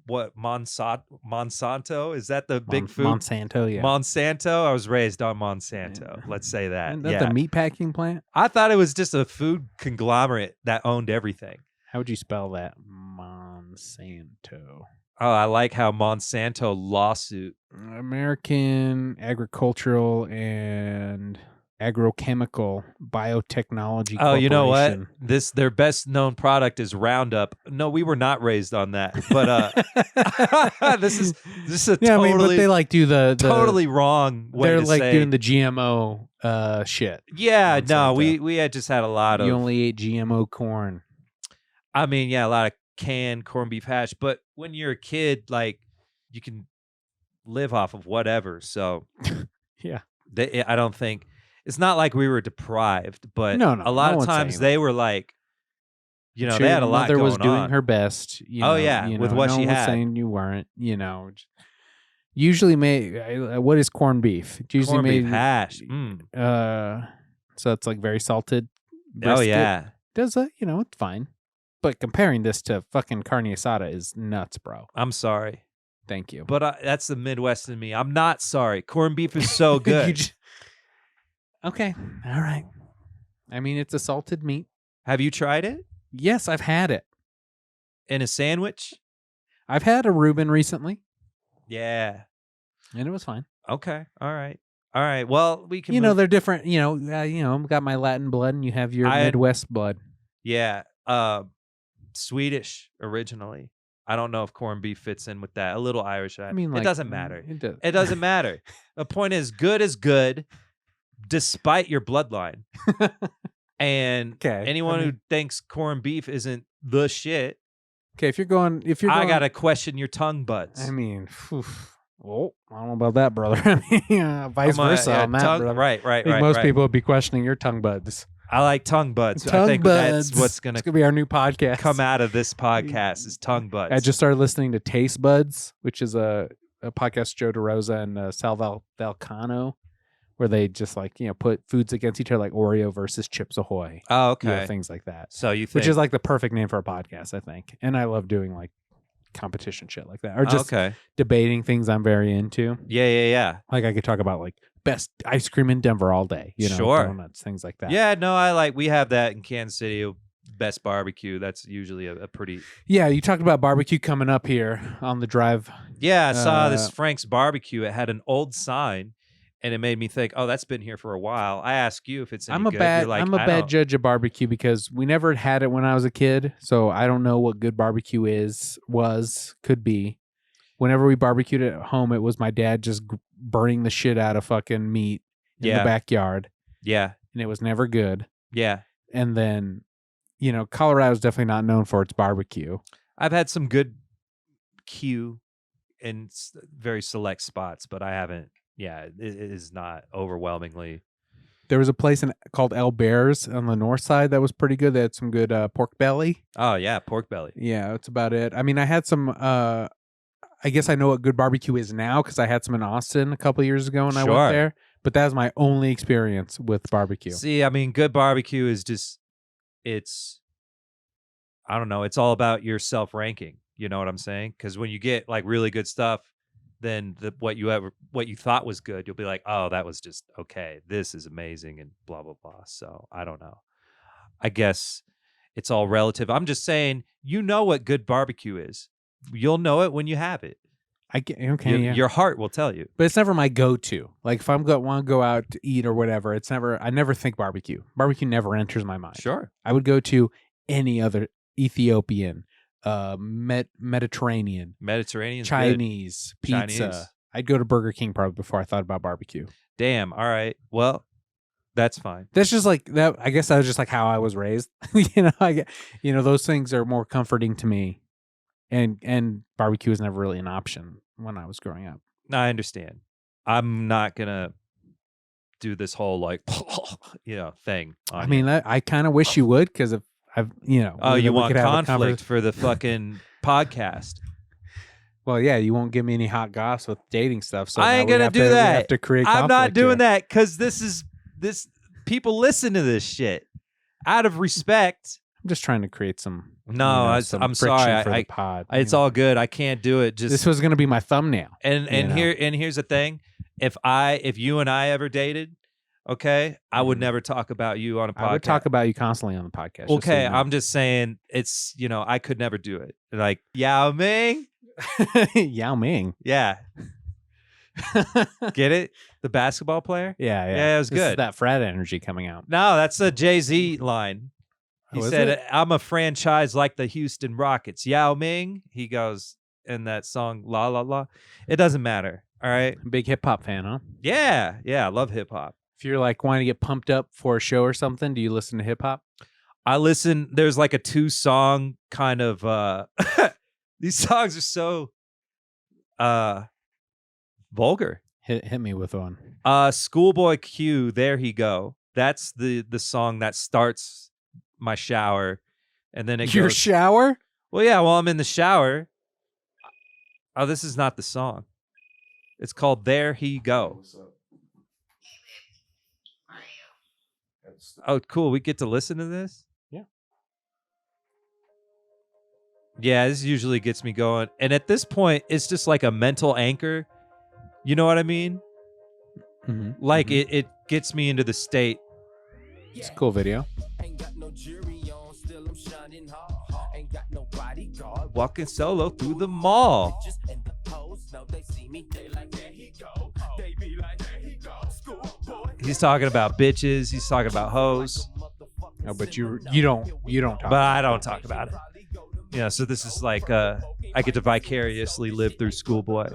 Monsanto? Is that the big food? Monsanto, yeah. Monsanto? I was raised on Monsanto. Let's say that. Isn't that the meat packing plant? I thought it was just a food conglomerate that owned everything. How would you spell that? Monsanto. Oh, I like how Monsanto lawsuit. American Agricultural and Agrochemical Biotechnology Corporation. Oh, you know what? Their best known product is Roundup. No, we were not raised on that. But this is a totally, but they like do the totally wrong way they're to like say. Doing the GMO shit. Yeah, no, we had just had a lot of. You only ate GMO corn. I mean, yeah, a lot of canned corned beef hash. But when you're a kid, like you can live off of whatever. So yeah, I don't think. It's not like we were deprived, but no, a lot of times they were like, they had a lot going on. Mother was doing her best. With what she had. Saying you weren't, Usually made, what is corned beef? It's usually corned made beef hash. So it's like very salted brisket. Oh, yeah. Does it's fine. But comparing this to fucking carne asada is nuts, bro. I'm sorry. Thank you. But that's the Midwest in me. I'm not sorry. Corned beef is so good. Okay. All right. I mean, it's a salted meat. Have you tried it? Yes, I've had it. In a sandwich? I've had a Reuben recently. Yeah. And it was fine. Okay. All right. Well, we can they're different. Got my Latin blood and you have your Midwest blood. Yeah. Swedish originally. I don't know if corned beef fits in with that. A little Irish. I mean, it doesn't matter. It doesn't matter. The point is good. Despite your bloodline. And anyone who thinks corned beef isn't the shit. Okay, if you're going, I gotta question your tongue buds. I mean, well, I don't know about that, brother. I mean, vice versa on that, brother. Right. I think most people would be questioning your tongue buds. I like tongue buds. I think that's what's gonna be our new podcast. Come out of this podcast is tongue buds. I just started listening to Taste Buds, which is a podcast Joe DeRosa and Sal Valcano. Where they just put foods against each other, like Oreo versus Chips Ahoy. Oh, okay. Things like that. So you think, which is like the perfect name for a podcast, I think. And I love doing like competition shit like that, or just debating things I'm very into. Yeah. Like I could talk about like best ice cream in Denver all day. Sure. Donuts, things like that. Yeah, no, we have that in Kansas City. Best barbecue. That's usually a pretty. Yeah, you talked about barbecue coming up here on the drive Yeah, I saw this Frank's Barbecue. It had an old sign, and it made me think, oh, that's been here for a while. I ask you if it's any good. You're like, I'm a bad judge of barbecue because we never had it when I was a kid, so I don't know what good barbecue could be. Whenever we barbecued at home, it was my dad just burning the shit out of fucking meat in the backyard. Yeah. And it was never good. Yeah. And then, Colorado's definitely not known for its barbecue. I've had some good Q in very select spots, but I haven't. Yeah, it is not overwhelmingly. There was a place called El Bears on the north side that was pretty good. They had some good pork belly. Oh, yeah, pork belly. Yeah, that's about it. I mean, I had some... I guess I know what good barbecue is now because I had some in Austin a couple years ago when I went there. But that was my only experience with barbecue. See, I mean, good barbecue is just, I don't know, it's all about your self-ranking. You know what I'm saying? Because when you get like really good stuff, then what you thought was good, you'll be like, oh, that was just okay. This is amazing and blah, blah, blah. So I don't know. I guess it's all relative. I'm just saying, you know what good barbecue is. You'll know it when you have it. Your heart will tell you. But it's never my go-to. Like if want to go out to eat or whatever, I never think barbecue. Barbecue never enters my mind. Sure. I would go to any other Ethiopian, Mediterranean, Chinese, pizza. I'd go to Burger King probably before I thought about barbecue. Damn. All right. Well, that's fine. That's just like that. I guess that was just like how I was raised. Those things are more comforting to me. And barbecue was never really an option when I was growing up. I understand. I'm not gonna do this whole like thing. I mean, I kind of wish you would because if I've Oh, you want conflict for the fucking podcast? Well, yeah, you won't give me any hot goss with dating stuff. So I ain't gonna do that. We have to create I'm not doing here. that because this people listen to this shit out of respect. I'm just trying to create some. No, I'm sorry. For the pod, it's all good. I can't do it. Just this was going to be my thumbnail. And here's the thing: if you and I ever dated, okay, I would never talk about you on a podcast. I would talk about you constantly on the podcast. Okay, I'm just saying it's I could never do it. Like Yao Ming, Yao Ming, yeah. Get it? The basketball player? Yeah, it was good. Is that frat energy coming out. No, that's a Jay-Z line. He said, I'm a franchise like the Houston Rockets. Yao Ming, he goes in that song, La La La. It doesn't matter, all right? Big hip-hop fan, huh? Yeah, I love hip-hop. If you're like wanting to get pumped up for a show or something, do you listen to hip-hop? I listen, there's like a 2-song kind of, these songs are so vulgar. Hit me with one. Schoolboy Q, There He Go. That's the song that starts my shower, and then your shower. Well, yeah, while I'm in the shower. Oh, this is not the song. It's called There He Go. Oh, cool. We get to listen to this. Yeah, this usually gets me going, and at this point it's just like a mental anchor, you know what I mean? Like it gets me into the state. It's a cool video. Walking solo through the mall. He's talking about bitches. He's talking about hoes. No, but you don't talk. But I don't talk about it. Yeah, so this is like I get to vicariously live through Schoolboy.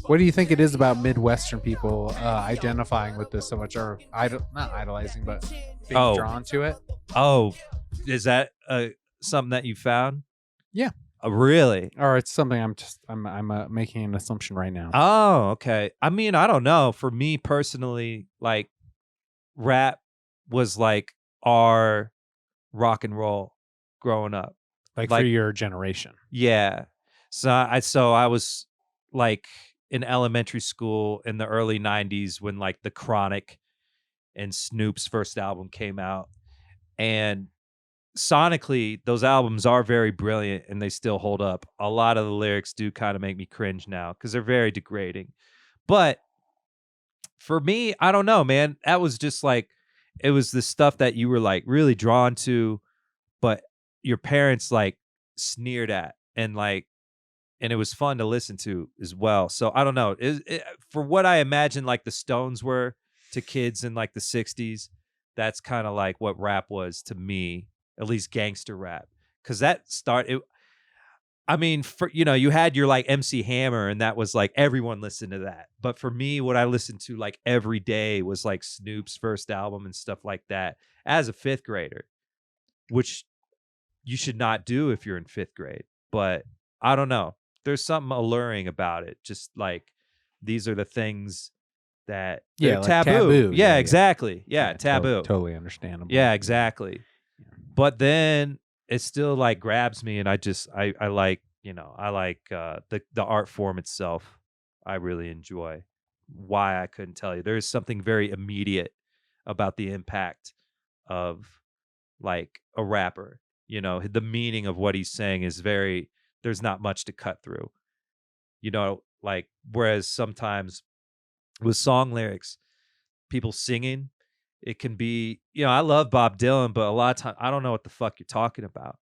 What do you think it is about Midwestern people identifying with this so much, or not idolizing, but being drawn to it? Oh, is that something that you found? Yeah. Really? Or it's something I'm making an assumption right now. Oh, okay. I mean, I don't know. For me personally, like rap was like our rock and roll growing up. Like for your generation. Yeah. So I was like in elementary school in the early 90s when like The Chronic and Snoop's first album came out. And sonically, those albums are very brilliant and they still hold up. A lot of the lyrics do kind of make me cringe now because they're very degrading. But for me, I don't know, man. That was just like, it was the stuff that you were like really drawn to, but your parents like sneered at and like and it was fun to listen to as well. So I don't know. For what I imagine like the Stones were to kids in like the 60s, that's kind of like what rap was to me, at least gangster rap. Cuz I mean, you had your like MC Hammer, and that was like everyone listened to that. But for me, what I listened to like every day was like Snoop's first album and stuff like that as a 5th grader, which you should not do if you're in 5th grade. But I don't know. There's something alluring about it. Just like these are the things that they're like taboo. Yeah, Yeah. exactly. Yeah, taboo. Totally understandable. Yeah, exactly. But then it still like grabs me, and I like, I like the art form itself. I really enjoy. Why, I couldn't tell you. There's something very immediate about the impact of like a rapper. The meaning of what he's saying is there's not much to cut through. Like whereas sometimes with song lyrics, people singing, it can be, I love Bob Dylan, but a lot of times I don't know what the fuck you're talking about.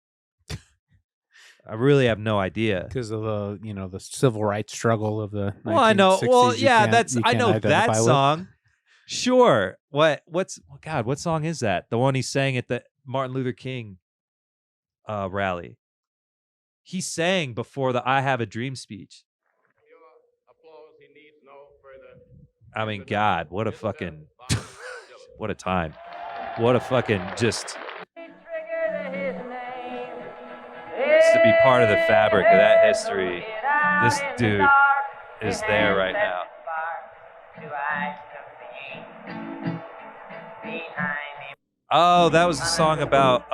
I really have no idea. Because of the civil rights struggle of the 1960s. Well, I know. Well, yeah, I know that song. With. Sure. What song is that? The one he sang at the Martin Luther King rally. He sang before the I Have a Dream speech. I mean, God, what a fucking, what a time. What a fucking just to be part of the fabric of that history. This dude is there right now. Oh, that was a song about,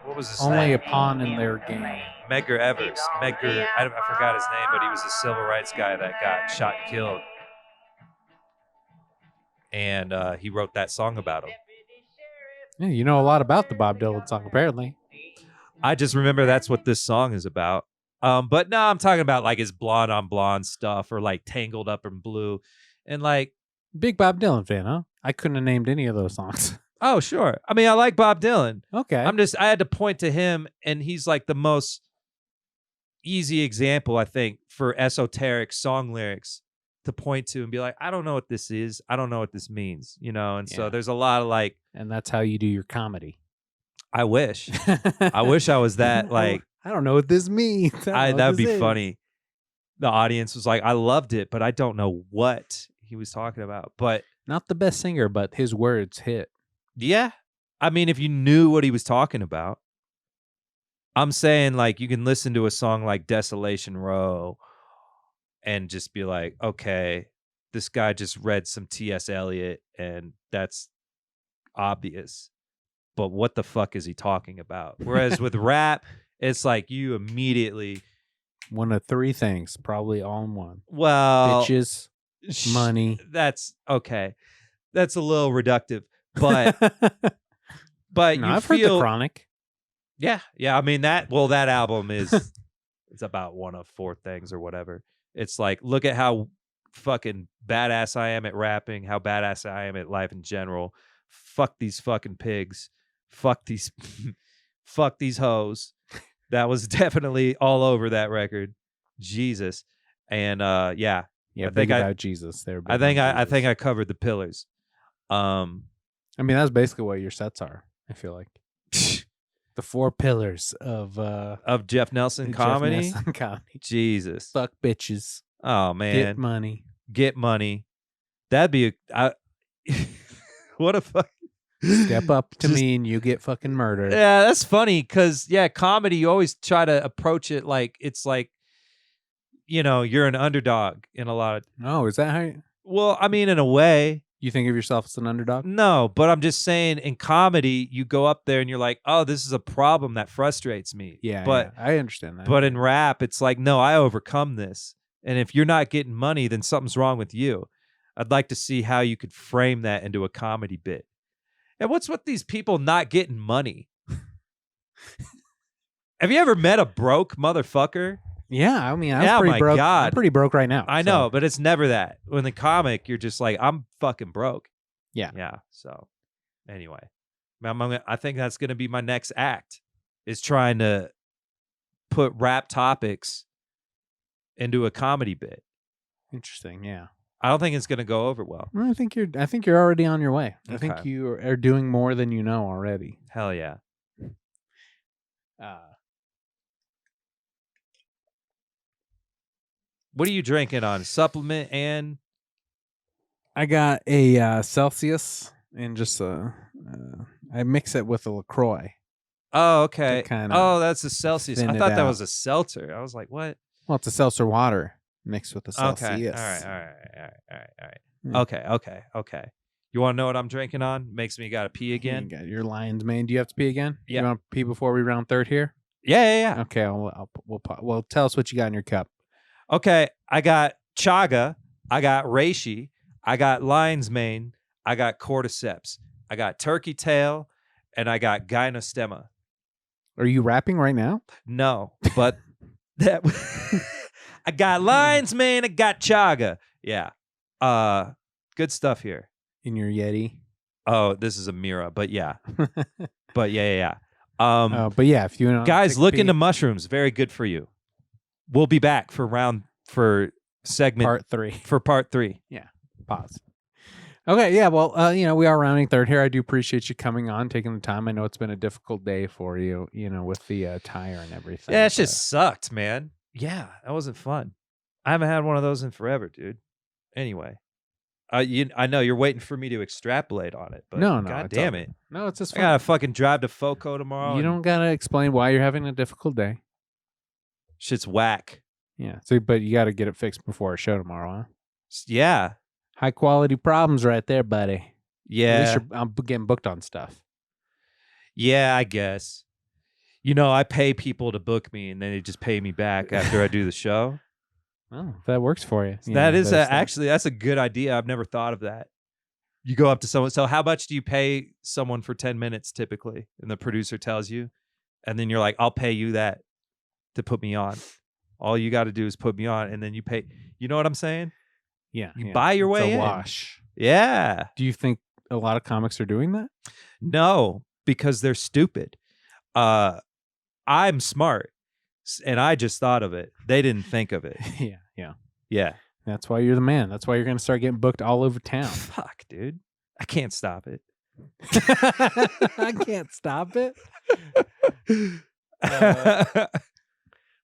what was his name? Only a pawn in their game. Medgar Evers. I forgot his name, but he was a civil rights guy that got shot and killed. And he wrote that song about him. Yeah, you know a lot about the Bob Dylan song, apparently. I just remember that's what this song is about. But no, I'm talking about like his blonde on blonde stuff, or like Tangled Up in Blue. And like, big Bob Dylan fan, huh? I couldn't have named any of those songs. Oh, sure. I mean, I like Bob Dylan. Okay. I had to point to him, and he's like the most easy example, I think, for esoteric song lyrics to point to and be like, I don't know what this is. I don't know what this means, And so there's a lot of like. And that's how you do your comedy. I wish. I wish I was that like. I don't know what this means. That would be funny. The audience was like, I loved it, but I don't know what he was talking about. But not the best singer, but his words hit. Yeah. I mean, if you knew what he was talking about, I'm saying like you can listen to a song like Desolation Row and just be like, okay, this guy just read some T.S. Eliot and that's obvious. But what the fuck is he talking about? Whereas with rap, it's like you immediately. One of 3 things, probably all in one. Well. Bitches, money. That's okay. That's a little reductive. But no, I've heard The Chronic. Yeah. I mean that album is it's about one of 4 things or whatever. It's like, look at how fucking badass I am at rapping, how badass I am at life in general. Fuck these fucking pigs. Fuck these hoes. That was definitely all over that record. Jesus. And yeah. I think about Jesus there. I think I covered the pillars. I mean, that's basically what your sets are, I feel like. The 4 pillars of Jeff Nelson comedy. Jeff Nelson comedy. Jesus. Fuck bitches. Oh man. Get money. That'd be what a fuck. Step up to me and you get fucking murdered. Yeah, that's funny because comedy, you always try to approach it like it's like, you're an underdog in a lot of. Oh, is that how you... Well, I mean, in a way. You think of yourself as an underdog? No, but I'm just saying in comedy, you go up there and you're like, oh, this is a problem that frustrates me. Yeah, but I understand that. But in rap, it's like, no, I overcome this. And if you're not getting money, then something's wrong with you. I'd like to see how you could frame that into a comedy bit. And what's with these people not getting money? Have you ever met a broke motherfucker? Yeah, I mean, I'm pretty broke. God. I'm pretty broke right now. I know, but it's never that. When the comic, you're just like, I'm fucking broke. Yeah. Yeah. So, anyway, I think that's going to be my next act, is trying to put rap topics into a comedy bit. Interesting. Yeah. I don't think it's going to go over well. Well, I think you're already on your way. I think Okay. you are doing more than you know already. Hell yeah. What are you drinking on? Supplement and I got a Celsius and just I mix it with a LaCroix. Oh, okay. Kinda that's a Celsius. I thin it thought that out. was a seltzer. I was like, what? Well, it's a seltzer water mixed with a Celsius. Okay. All right. Yeah. Okay. You want to know what I'm drinking on? Makes me gotta pee You again. got your lion's mane. Do you have to pee again? Yeah. You want to pee before we round third here? Yeah. Okay. We'll tell us what you got in your cup. Okay. I got chaga. I got reishi. I got lion's mane. I got cordyceps. I got turkey tail, and I got gynostemma. Are you rapping right now? No, but that I got lion's mane. I got chaga. Yeah. Good stuff here. In your Yeti. Oh, this is a Mira, but yeah. But yeah. But yeah, if you know, guys, look into mushrooms. Very good for you. We'll be back for segment part 3. Yeah. Pause. Okay, yeah, well, we are rounding third here. I do appreciate you coming on, taking the time. I know it's been a difficult day for you, with the tire and everything. Yeah, it just sucked, man. Yeah, that wasn't fun. I haven't had one of those in forever, dude. Anyway, I know you're waiting for me to extrapolate on it, but no, God damn it. No, it's just fun. I gotta fucking drive to FOCO tomorrow. You don't gotta explain why you're having a difficult day. Shit's whack. Yeah, but you gotta get it fixed before our show tomorrow, huh? Yeah. High quality problems right there, buddy. Yeah. At least I'm getting booked on stuff. Yeah, I guess. I pay people to book me, and then they just pay me back after I do the show. Oh, that works for you. Actually, that's a good idea. I've never thought of that. You go up to someone. So how much do you pay someone for 10 minutes typically? And the producer tells you, and then you're like, I'll pay you that to put me on. All you got to do is put me on, and then you pay. You know what I'm saying? Yeah. You buy your way in. Wash. Yeah. Do you think a lot of comics are doing that? No, because they're stupid. I'm smart, and I just thought of it. They didn't think of it. Yeah. That's why you're the man. That's why you're going to start getting booked all over town. Fuck, dude. I can't stop it. I can't stop it.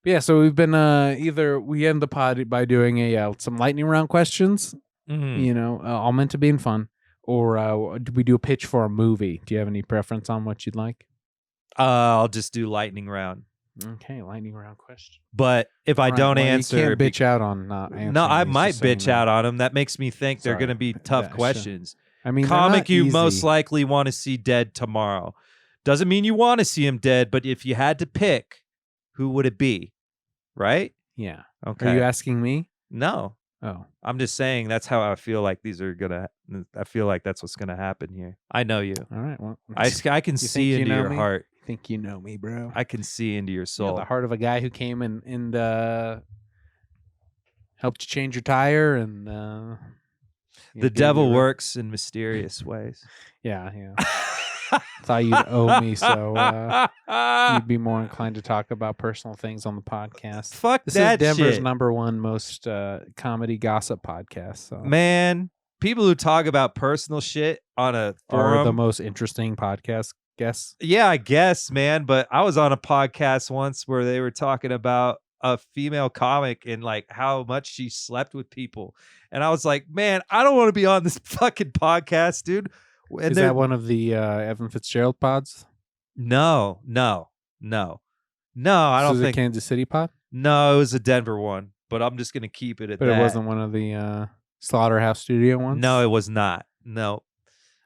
Yeah, so we've been either we end the pod by doing some lightning round questions, all meant to be in fun, or do we do a pitch for a movie? Do you have any preference on what you'd like? I'll just do lightning round. Okay, lightning round question. But if I don't answer, you can't bitch out on not answering. No, I might bitch out on them. That makes me think they're going to be tough questions. I mean, comic you most likely want to see dead tomorrow. Doesn't mean you want to see him dead, but if you had to pick, who would it be? Right? Yeah. Okay. Are you asking me? No. Oh. I'm just saying that's how I feel like I feel like that's what's gonna happen here. I know you. All right. Well, I can see into your heart. I think you know me, bro. I can see into your soul. The heart of a guy who came and helped you change your tire and the devil works in mysterious ways. Yeah. Thought you'd owe me, so you'd be more inclined to talk about personal things on the podcast. Fuck this that is Denver's shit. #1 most comedy gossip podcast. So. Man, people who talk about personal shit on a forum are the most interesting podcast guests. Yeah, I guess, man. But I was on a podcast once where they were talking about a female comic and like how much she slept with people, and I was like, man, I don't want to be on this fucking podcast, dude. And is that one of the Evan Fitzgerald pods? No. I don't think a Kansas City pod. No, it was a Denver one. But I'm just gonna keep it at that. But it wasn't one of the Slaughterhouse Studio ones. No, it was not. No.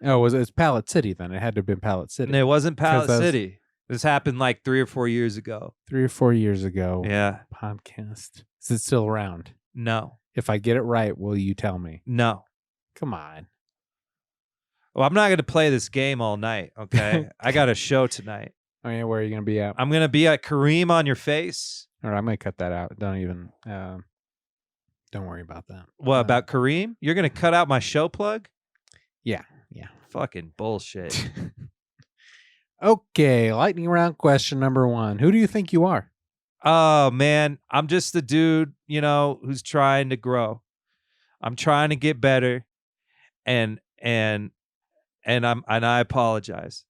Oh, it's Pallet City then? It had to have been Pallet City. No, it wasn't Pallet City. This happened like 3 or 4 years ago. 3 or 4 years ago. Yeah. Podcast. Is it still around? No. If I get it right, will you tell me? No. Come on. Well, I'm not going to play this game all night, okay? I got a show tonight. Oh, yeah, where are you going to be at? I'm going to be at Kareem on Your Face. All right, I'm going to cut that out. Don't worry about that. What, about Kareem? You're going to cut out my show plug? Yeah. Fucking bullshit. Okay, lightning round question #1. Who do you think you are? Oh man, I'm just a dude, who's trying to grow. I'm trying to get better, and I apologize.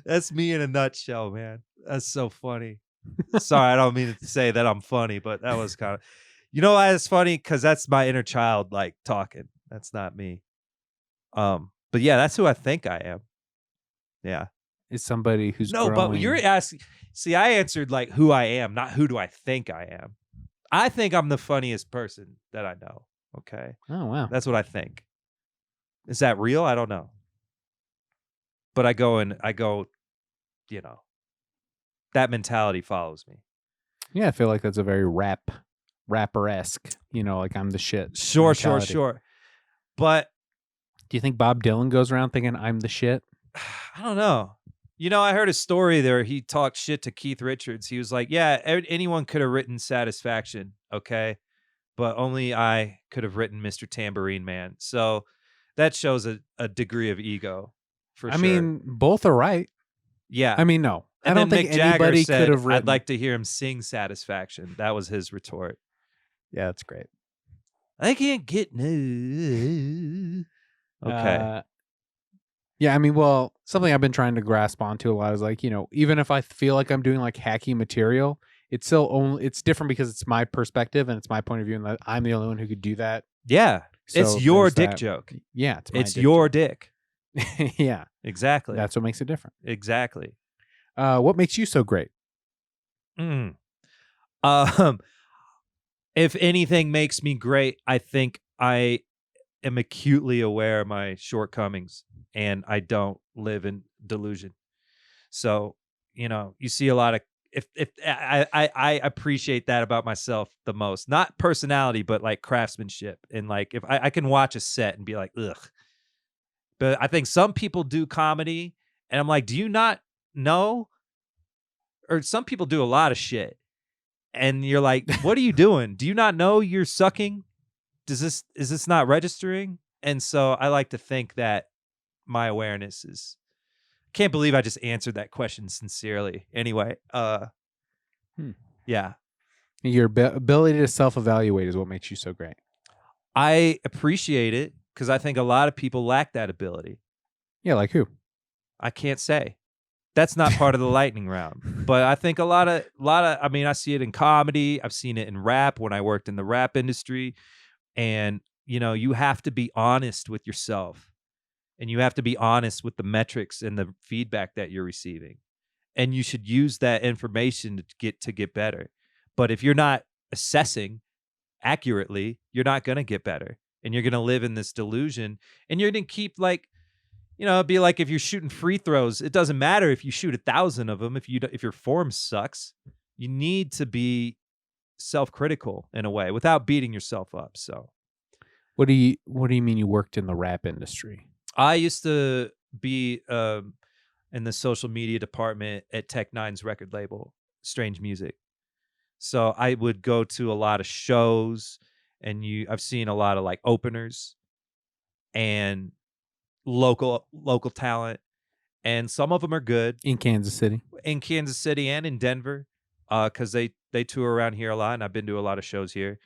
That's me in a nutshell, man. That's so funny. Sorry, I don't mean to say that I'm funny, but that was kind of, why it's funny? Because that's my inner child, like, talking. That's not me. But yeah, that's who I think I am. Yeah. Is somebody who's No, growing. but you're asking. See, I answered like who I am, not who do I think I am. I think I'm the funniest person that I know. Okay. Oh, wow. That's what I think. Is that real? I don't know. But I go, that mentality follows me. Yeah, I feel like that's a very rapper-esque, like I'm the shit. Sure. But do you think Bob Dylan goes around thinking I'm the shit? I don't know. I heard a story there. He talked shit to Keith Richards. He was like, yeah, anyone could have written Satisfaction, okay? But only I could have written Mr. Tambourine Man. So that shows a degree of ego, for sure. I mean, both are right. Yeah. I mean, no. And I don't then think Mick Jagger anybody said, could have written. I'd like to hear him sing Satisfaction. That was his retort. Yeah, that's great. I can't get no. Okay. Yeah, I mean, well, something I've been trying to grasp onto a lot is like, even if I feel like I'm doing like hacky material, it's still it's different because it's my perspective and it's my point of view, and that I'm the only one who could do that. Yeah, so it's your dick joke. Yeah, it's your dick. Yeah, exactly. That's what makes it different. Exactly. What makes you so great? If anything makes me great, I think I am acutely aware of my shortcomings, and I don't live in delusion. So, you see a lot of, if I appreciate that about myself the most, not personality, but like craftsmanship. And like, if I can watch a set and be like, ugh, but I think some people do comedy and I'm like, do you not know? Or some people do a lot of shit and you're like, what are you doing? Do you not know you're sucking? Is this not registering? And so I like to think that my awareness is, can't believe I just answered that question sincerely. Anyway, yeah. Your ability to self-evaluate is what makes you so great. I appreciate it because I think a lot of people lack that ability. Yeah, like who? I can't say. That's not part of the lightning round. But I think a lot of, I mean, I see it in comedy. I've seen it in rap when I worked in the rap industry. And, you have to be honest with yourself. And you have to be honest with the metrics and the feedback that you're receiving. And you should use that information to get better. But if you're not assessing accurately, you're not going to get better. And you're going to live in this delusion. And you're going to keep like, it'd be like if you're shooting free throws, it doesn't matter if you shoot 1,000 of them. If your form sucks, you need to be self-critical in a way without beating yourself up. So what do you mean you worked in the rap industry? I used to be in the social media department at Tech Nine's record label, Strange Music. So I would go to a lot of shows, and I've seen a lot of like openers and local talent, and some of them are good in Kansas City and in Denver, because they tour around here a lot, and I've been to a lot of shows here.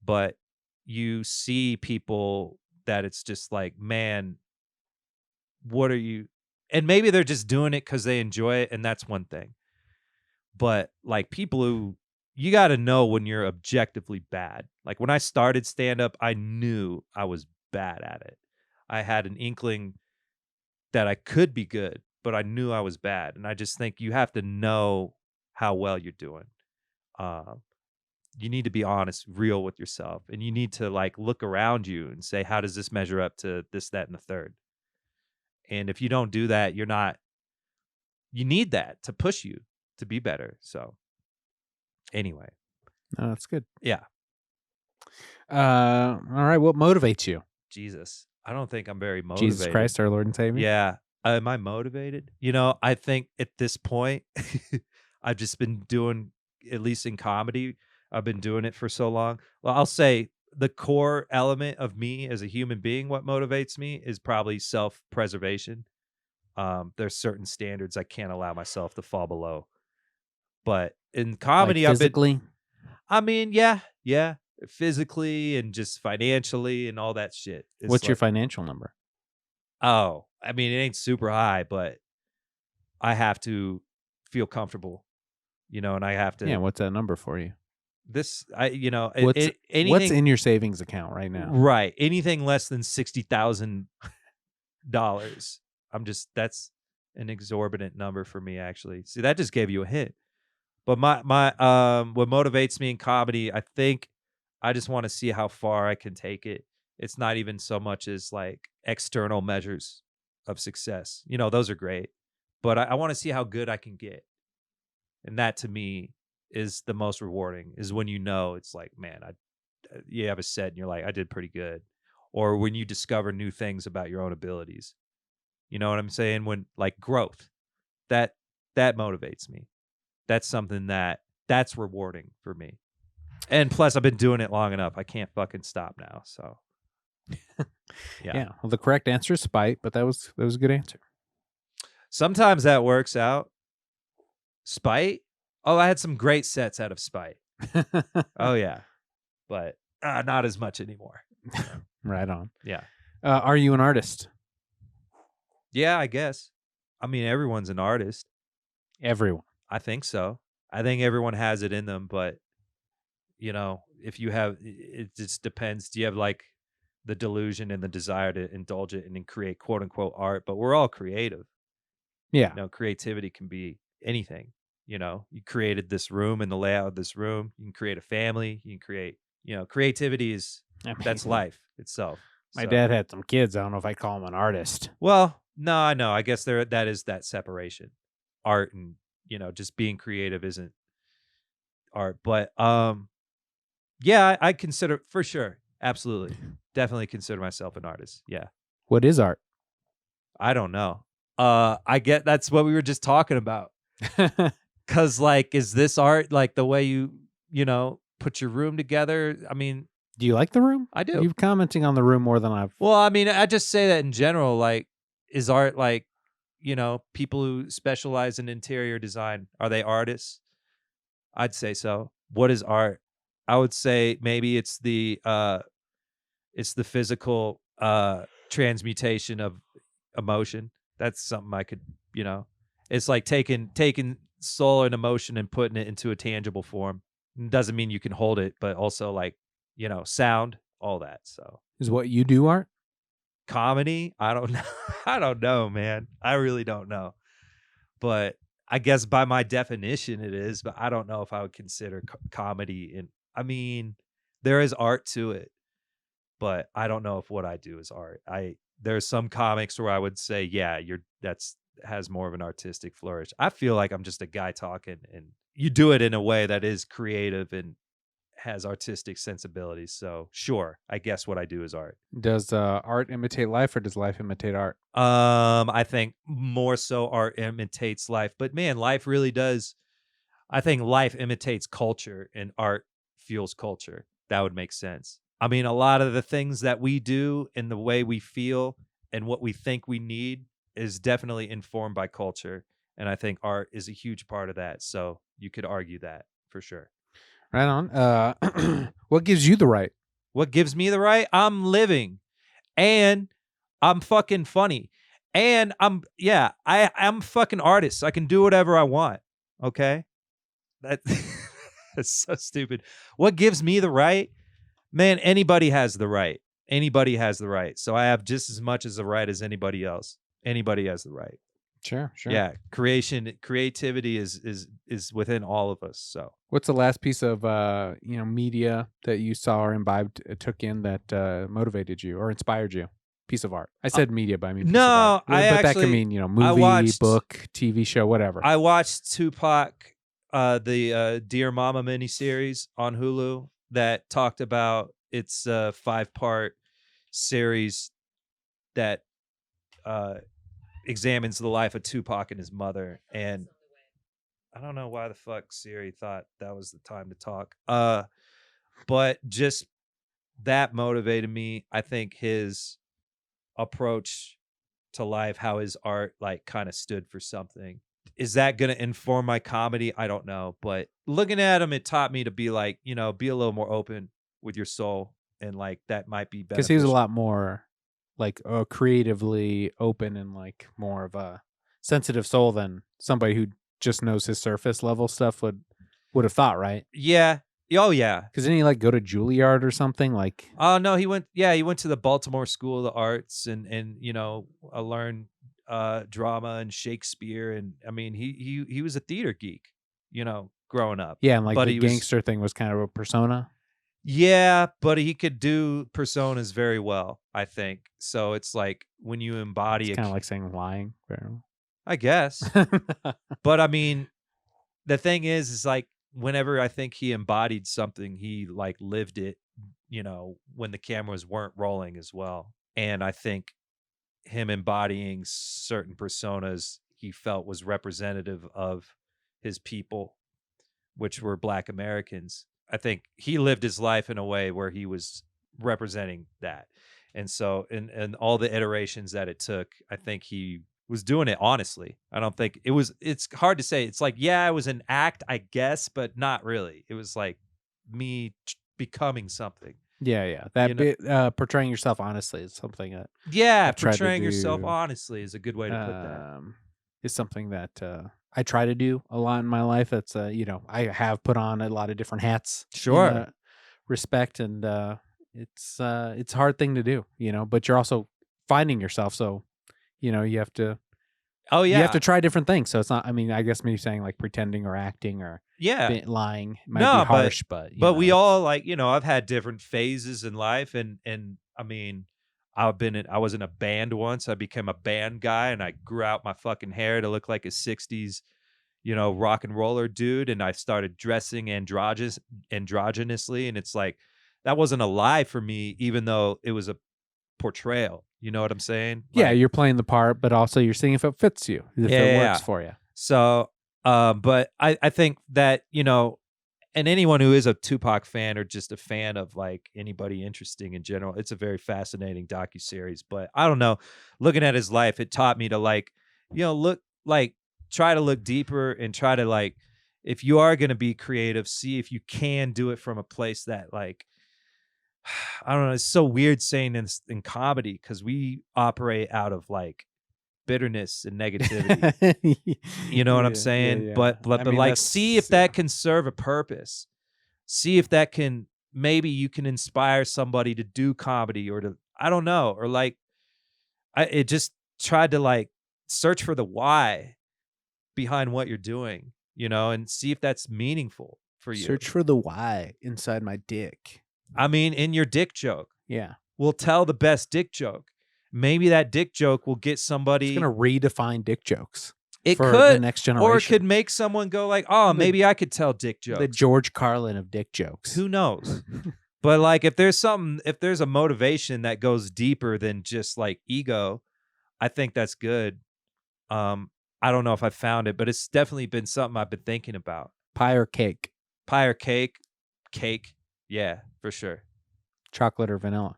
But you see people that it's just like, man, what are you? And maybe they're just doing it because they enjoy it, and that's one thing. But like people who, you got to know when you're objectively bad. Like when I started stand-up, I knew I was bad at it. I had an inkling that I could be good, but I knew I was bad. And I just think you have to know how well you're doing. You need to be honest, real with yourself. And you need to like look around you and say, how does this measure up to this, that, and the third? And if you don't do that, you need that to push you to be better. So anyway. Oh, that's good. Yeah. All right. What motivates you? Jesus. I don't think I'm very motivated. Jesus Christ, our Lord and Savior. Yeah. Am I motivated? I think at this point, I've just been doing, at least in comedy, I've been doing it for so long. Well, I'll say the core element of me as a human being, what motivates me is probably self-preservation. There's certain standards I can't allow myself to fall below. But in Like comedy, physically? I mean, yeah, physically and just financially and all that shit. It's What's your like, financial number? oh, I mean, it ain't super high, but I have to feel comfortable, and I have Yeah, to what's that number for you? What's anything in your savings account right now? right, anything less than $60,000. That's an exorbitant number for me, actually. See, that just gave you a hint. But what motivates me in comedy, I think I just want to see how far I can take it. It's not even so much as like external measures of success. Those are great. But I want to see how good I can get. And that to me is the most rewarding, is when it's like, man, you have a set and you're like, I did pretty good. Or when you discover new things about your own abilities. You know what I'm saying? When like growth, that motivates me. That's something that's rewarding for me. And plus I've been doing it long enough. I can't fucking stop now. So Yeah. Well, the correct answer is spite, but that was a good answer. Sometimes that works out. Spite? Oh, I had some great sets out of spite. Oh yeah. But not as much anymore. Right on. Yeah. Are you an artist? Yeah, I guess. I mean, everyone's an artist. Everyone. I think so. I think everyone has it in them, but if you have, it just depends. Do you have like the delusion and the desire to indulge it and then create quote unquote art? But we're all creative. Yeah. Creativity can be anything. You created this room and the layout of this room. You can create a family. You can create, creativity is, that's life itself. My dad had some kids. I don't know if I call him an artist. Well, no, I know. I guess that is that separation. Art and, just being creative isn't art. But yeah, I consider, for sure. Absolutely. Definitely consider myself an artist. Yeah. What is art? I don't know. I get that's what we were just talking about. Cause like, is this art like the way you put your room together? I mean, do you like the room? I do. You're commenting on the room more than I've. Well, I mean, I just say that in general. Like, is art like, people who specialize in interior design, are they artists? I'd say so. What is art? I would say maybe it's the physical transmutation of emotion. That's something I could, it's like taking soul and emotion and putting it into a tangible form. It doesn't mean you can hold it, but also like, sound, all that. So is what you do art? Comedy? I don't know. I don't know, man. I really don't know. But I guess by my definition it is, but I don't know if I would consider comedy I mean, there is art to it, but I don't know if what I do is art. There's some comics where I would say, yeah, that's has more of an artistic flourish. I feel like I'm just a guy talking, and you do it in a way that is creative and has artistic sensibilities. So sure, I guess what I do is art. Does art imitate life, or does life imitate art? I think more so art imitates life, but man, life really does. I think life imitates culture and art fuels culture. That would make sense. I mean, a lot of the things that we do and the way we feel and what we think we need is definitely informed by culture. And I think art is a huge part of that. So you could argue that for sure. Right on. What gives you the right? What gives me the right? I'm living, and I'm fucking funny, and I'm fucking artist. I can do whatever I want. Okay. That's so stupid. What gives me the right? Man, anybody has the right. Anybody has the right. So I have just as much as the right as anybody else. Anybody has the right. Sure. Yeah, creativity is within all of us. So, what's the last piece of media that you saw or imbibed, took in that motivated you or inspired you? Piece of art. I said media, but I mean piece of art. But that can mean movie, book, TV show, whatever. I watched Tupac, the Dear Mama miniseries on Hulu that talked about its 5-part series that examines the life of Tupac and his mother. And I don't know why the fuck Siri thought that was the time to talk. But just that motivated me. I think his approach to life, how his art like kind of stood for something. Is that going to inform my comedy? I don't know. But looking at him, it taught me to be like, you know, be a little more open with your soul. And like that might be Because he was a beneficial. lot more like creatively open and like more of a sensitive soul than somebody who just knows his surface level stuff would have thought, right? Yeah. Oh, yeah. Because didn't he like go to Juilliard or something? Like, Oh no, he went. Yeah, he went to the Baltimore School of the Arts, and you know, learned drama and Shakespeare, and I mean, he was a theater geek, you know, growing up. yeah, and like But the he was, gangster thing was kind of a persona. yeah, but he could do personas very well, I think. So it's like when you embody It's a, kind of like saying lying. I guess. But I mean, the thing is like whenever I think he embodied something, he like lived it, you know, when the cameras weren't rolling as well. And I think him embodying certain personas he felt was representative of his people, which were Black Americans. I think he lived his life in a way where he was representing that. And so in all the iterations that it took, I think he was doing it honestly. I don't think it's hard to say. It's like, yeah, it was an act, I guess, but not really. It was like me becoming something. Yeah. That You know? bit portraying yourself honestly is something that Yeah, I've tried to portraying yourself do. honestly is a good way to put that. Is something that I try to do a lot in my life. That's you know, I have put on a lot of different hats in Sure. that respect, and it's a hard thing to do, you know. But you're also finding yourself, so you know you have to Oh yeah. try different things. So it's not. I mean, I guess maybe saying like pretending or acting or Yeah. lying might be No, harsh, but you but know, we it's all like, you know, I've had different phases in life and I mean, I was in a band once. I became a band guy and I grew out my fucking hair to look like a 60s, you know, rock and roller dude, and I started dressing androgynously, and it's like that wasn't a lie for me even though it was a portrayal. You know what I'm saying? yeah, Like, you're playing the part, but also you're seeing if it fits you, if yeah, it yeah, works yeah. for you. So, but I think that, you know, and anyone who is a Tupac fan or just a fan of like anybody interesting in general, it's a very fascinating docuseries. But I don't know, looking at his life, it taught me to like, you know, look like try to look deeper and try to like, if you are going to be creative, see if you can do it from a place that like, I don't know. It's so weird saying this in comedy because we operate out of like bitterness and negativity. You know what I'm saying? Yeah. But I mean, like see if that's that can serve a purpose. See if that can maybe you can inspire somebody to do comedy or to I don't know, or like it just tried to like search for the why behind what you're doing, you know, and see if that's meaningful for you. search for the why inside my dick. I mean, in your dick joke, Yeah. we'll tell the best dick joke. Maybe that dick joke will get It's somebody. going to redefine dick jokes It for the could, next or it could generation. make someone go like, "Oh, maybe I could tell dick jokes." The George Carlin of dick jokes. Who knows? But like, if there's a motivation that goes deeper than just like ego, I think that's good. I don't know if I found it, but it's definitely been something I've been thinking about. Pie or cake? Pie or cake? Cake. Yeah, for sure. Chocolate or vanilla?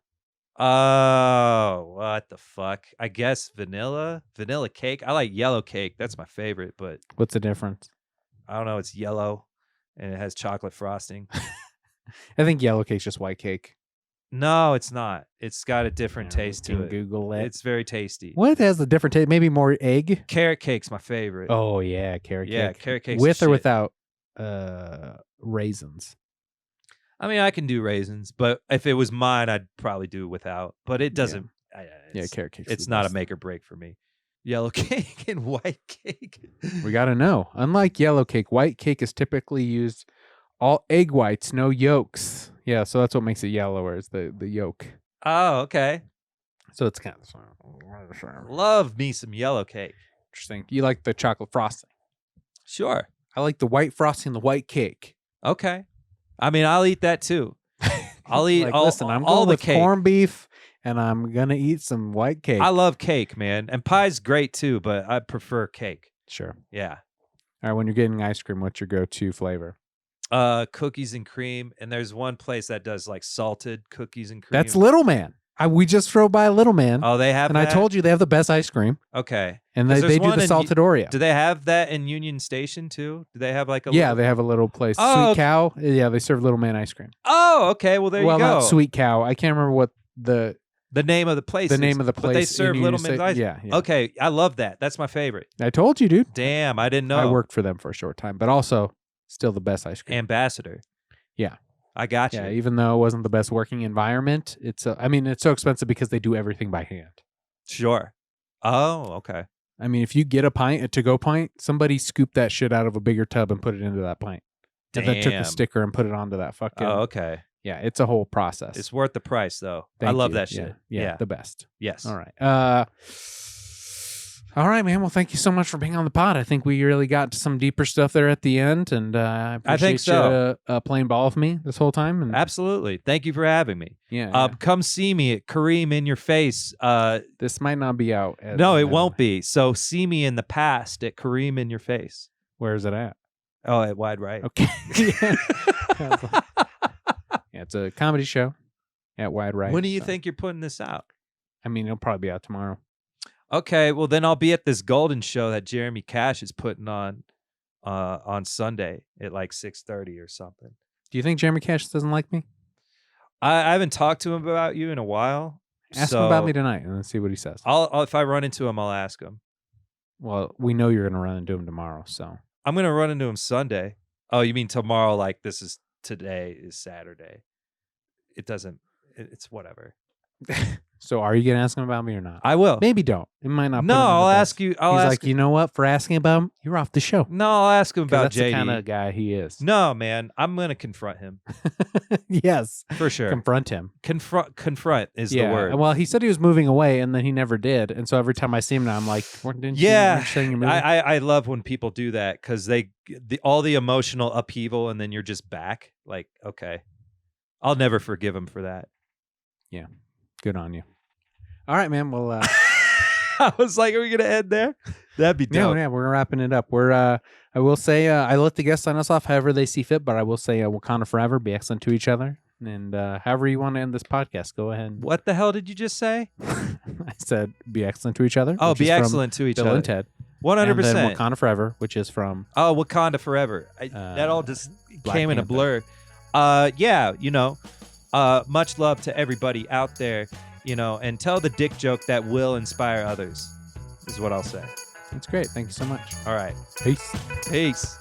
Oh, what the fuck? I guess vanilla cake. I like yellow cake. That's my favorite, but What's the difference? I don't know. It's yellow and it has chocolate frosting. I think yellow cake's just white cake. No, it's not. It's got a different taste to Can it. Google it. It's very tasty. What has the different taste? Maybe more egg? Carrot cake's my favorite. Oh, yeah, carrot cake. Yeah, carrot cake's with the or shit. without raisins? I mean, I can do raisins, but if it was mine, I'd probably do without. But it doesn't. Yeah, carrot cake. It's not a make or break for me. Yellow cake and white cake. We got to know. Unlike yellow cake, white cake is typically used all egg whites, no yolks. Yeah, so that's what makes it yellower is the yolk. Oh, okay. So it's kind of Love me some yellow cake. interesting. You like the chocolate frosting? Sure. I like the white frosting, the white cake. Okay. I mean, I'll eat that too. I'll eat like, all, listen, I'm all going the with cake. corned beef, and I'm gonna eat some white cake. I love cake, man, and pie's great too, but I prefer cake. Sure. Yeah. All right. When you're getting ice cream, what's your go-to flavor? Cookies and cream, and there's one place that does like salted cookies and cream. That's Little Man. We just drove by Little Man. Oh, they have and that? I told you they have the best ice cream. Okay. And they do the salted Oreo. Do they have that in Union Station too? Do they have like a they have a little place. Oh, Sweet Cow. Yeah, they serve Little Man ice cream. Oh, okay. Well, there you go. Well, not Sweet Cow. I can't remember what the name of the place. The name of the place. But they serve Little Man's ice. Yeah. Okay, I love that. That's my favorite. I told you, dude. Damn, I didn't know. I worked for them for a short time, but also still the best ice cream. Ambassador. Yeah. I got you. Yeah, even though it wasn't the best working environment, it's it's so expensive because they do everything by hand. Sure. Oh, okay. I mean, if you get a to-go pint, somebody scooped that shit out of a bigger tub and put it into that pint. Damn. And then took the sticker and put it onto that fucking... Oh, okay. Yeah, it's a whole process. It's worth the price, though. Thank I love you. that shit. Yeah, the best. Yes. All right. All right, man. Well, thank you so much for being on the pod. I think we really got to some deeper stuff there at the end, and I appreciate think so. You playing ball with me this whole time. And Absolutely. Thank you for having me. Yeah. Come see me at Kareem in Your Face. This might not be out. No, it won't be. So see me in the past at Kareem in Your Face. Where is it at? Oh, at Wide Right. Okay. Yeah, it's a comedy show at Wide Right. When do you think you're putting this out? I mean, it'll probably be out tomorrow. Okay, well then I'll be at this Golden show that Jeremy Cash is putting on Sunday at like 6:30 or something. Do you think Jeremy Cash doesn't like me? I haven't talked to him about you in a while. Ask him about me tonight and let's see what he says. I'll if I run into him, I'll ask him. Well, we know you're gonna run into him tomorrow, so I'm gonna run into him Sunday. Oh, you mean tomorrow? Like today is Saturday. It doesn't. It's whatever. So are you going to ask him about me or not? I will. Maybe don't. It might not. No, I'll ask you. He's like, you know what? For asking about him, you're off the show. No, I'll ask him about that's JD. the kind of guy he is. No, man. I'm going to confront him. Yes. For sure. Confront him. Confront is the word. Well, he said he was moving away, and then he never did. And so every time I see him now, I'm like, didn't yeah. you saying you're moving? I love when people do that because all the emotional upheaval, and then you're just back. Like, okay. I'll never forgive him for that. Yeah. Good on you. All right, man. Well, I was like, are we gonna end there? That'd be dope. Yeah, we're wrapping it up. I will say, I let the guests sign us off however they see fit, but I will say, Wakanda forever, be excellent to each other, and however you want to end this podcast, go ahead. What the hell did you just say? I said, be excellent to each other. Oh, be excellent to each Bill other. and Ted. 100%. And then Wakanda forever, which is from Wakanda forever. That all just Black came in a Panther. blur. Yeah, much love to everybody out there. And tell the dick joke that will inspire others, is what I'll say. That's great. Thank you so much. All right. Peace. Peace.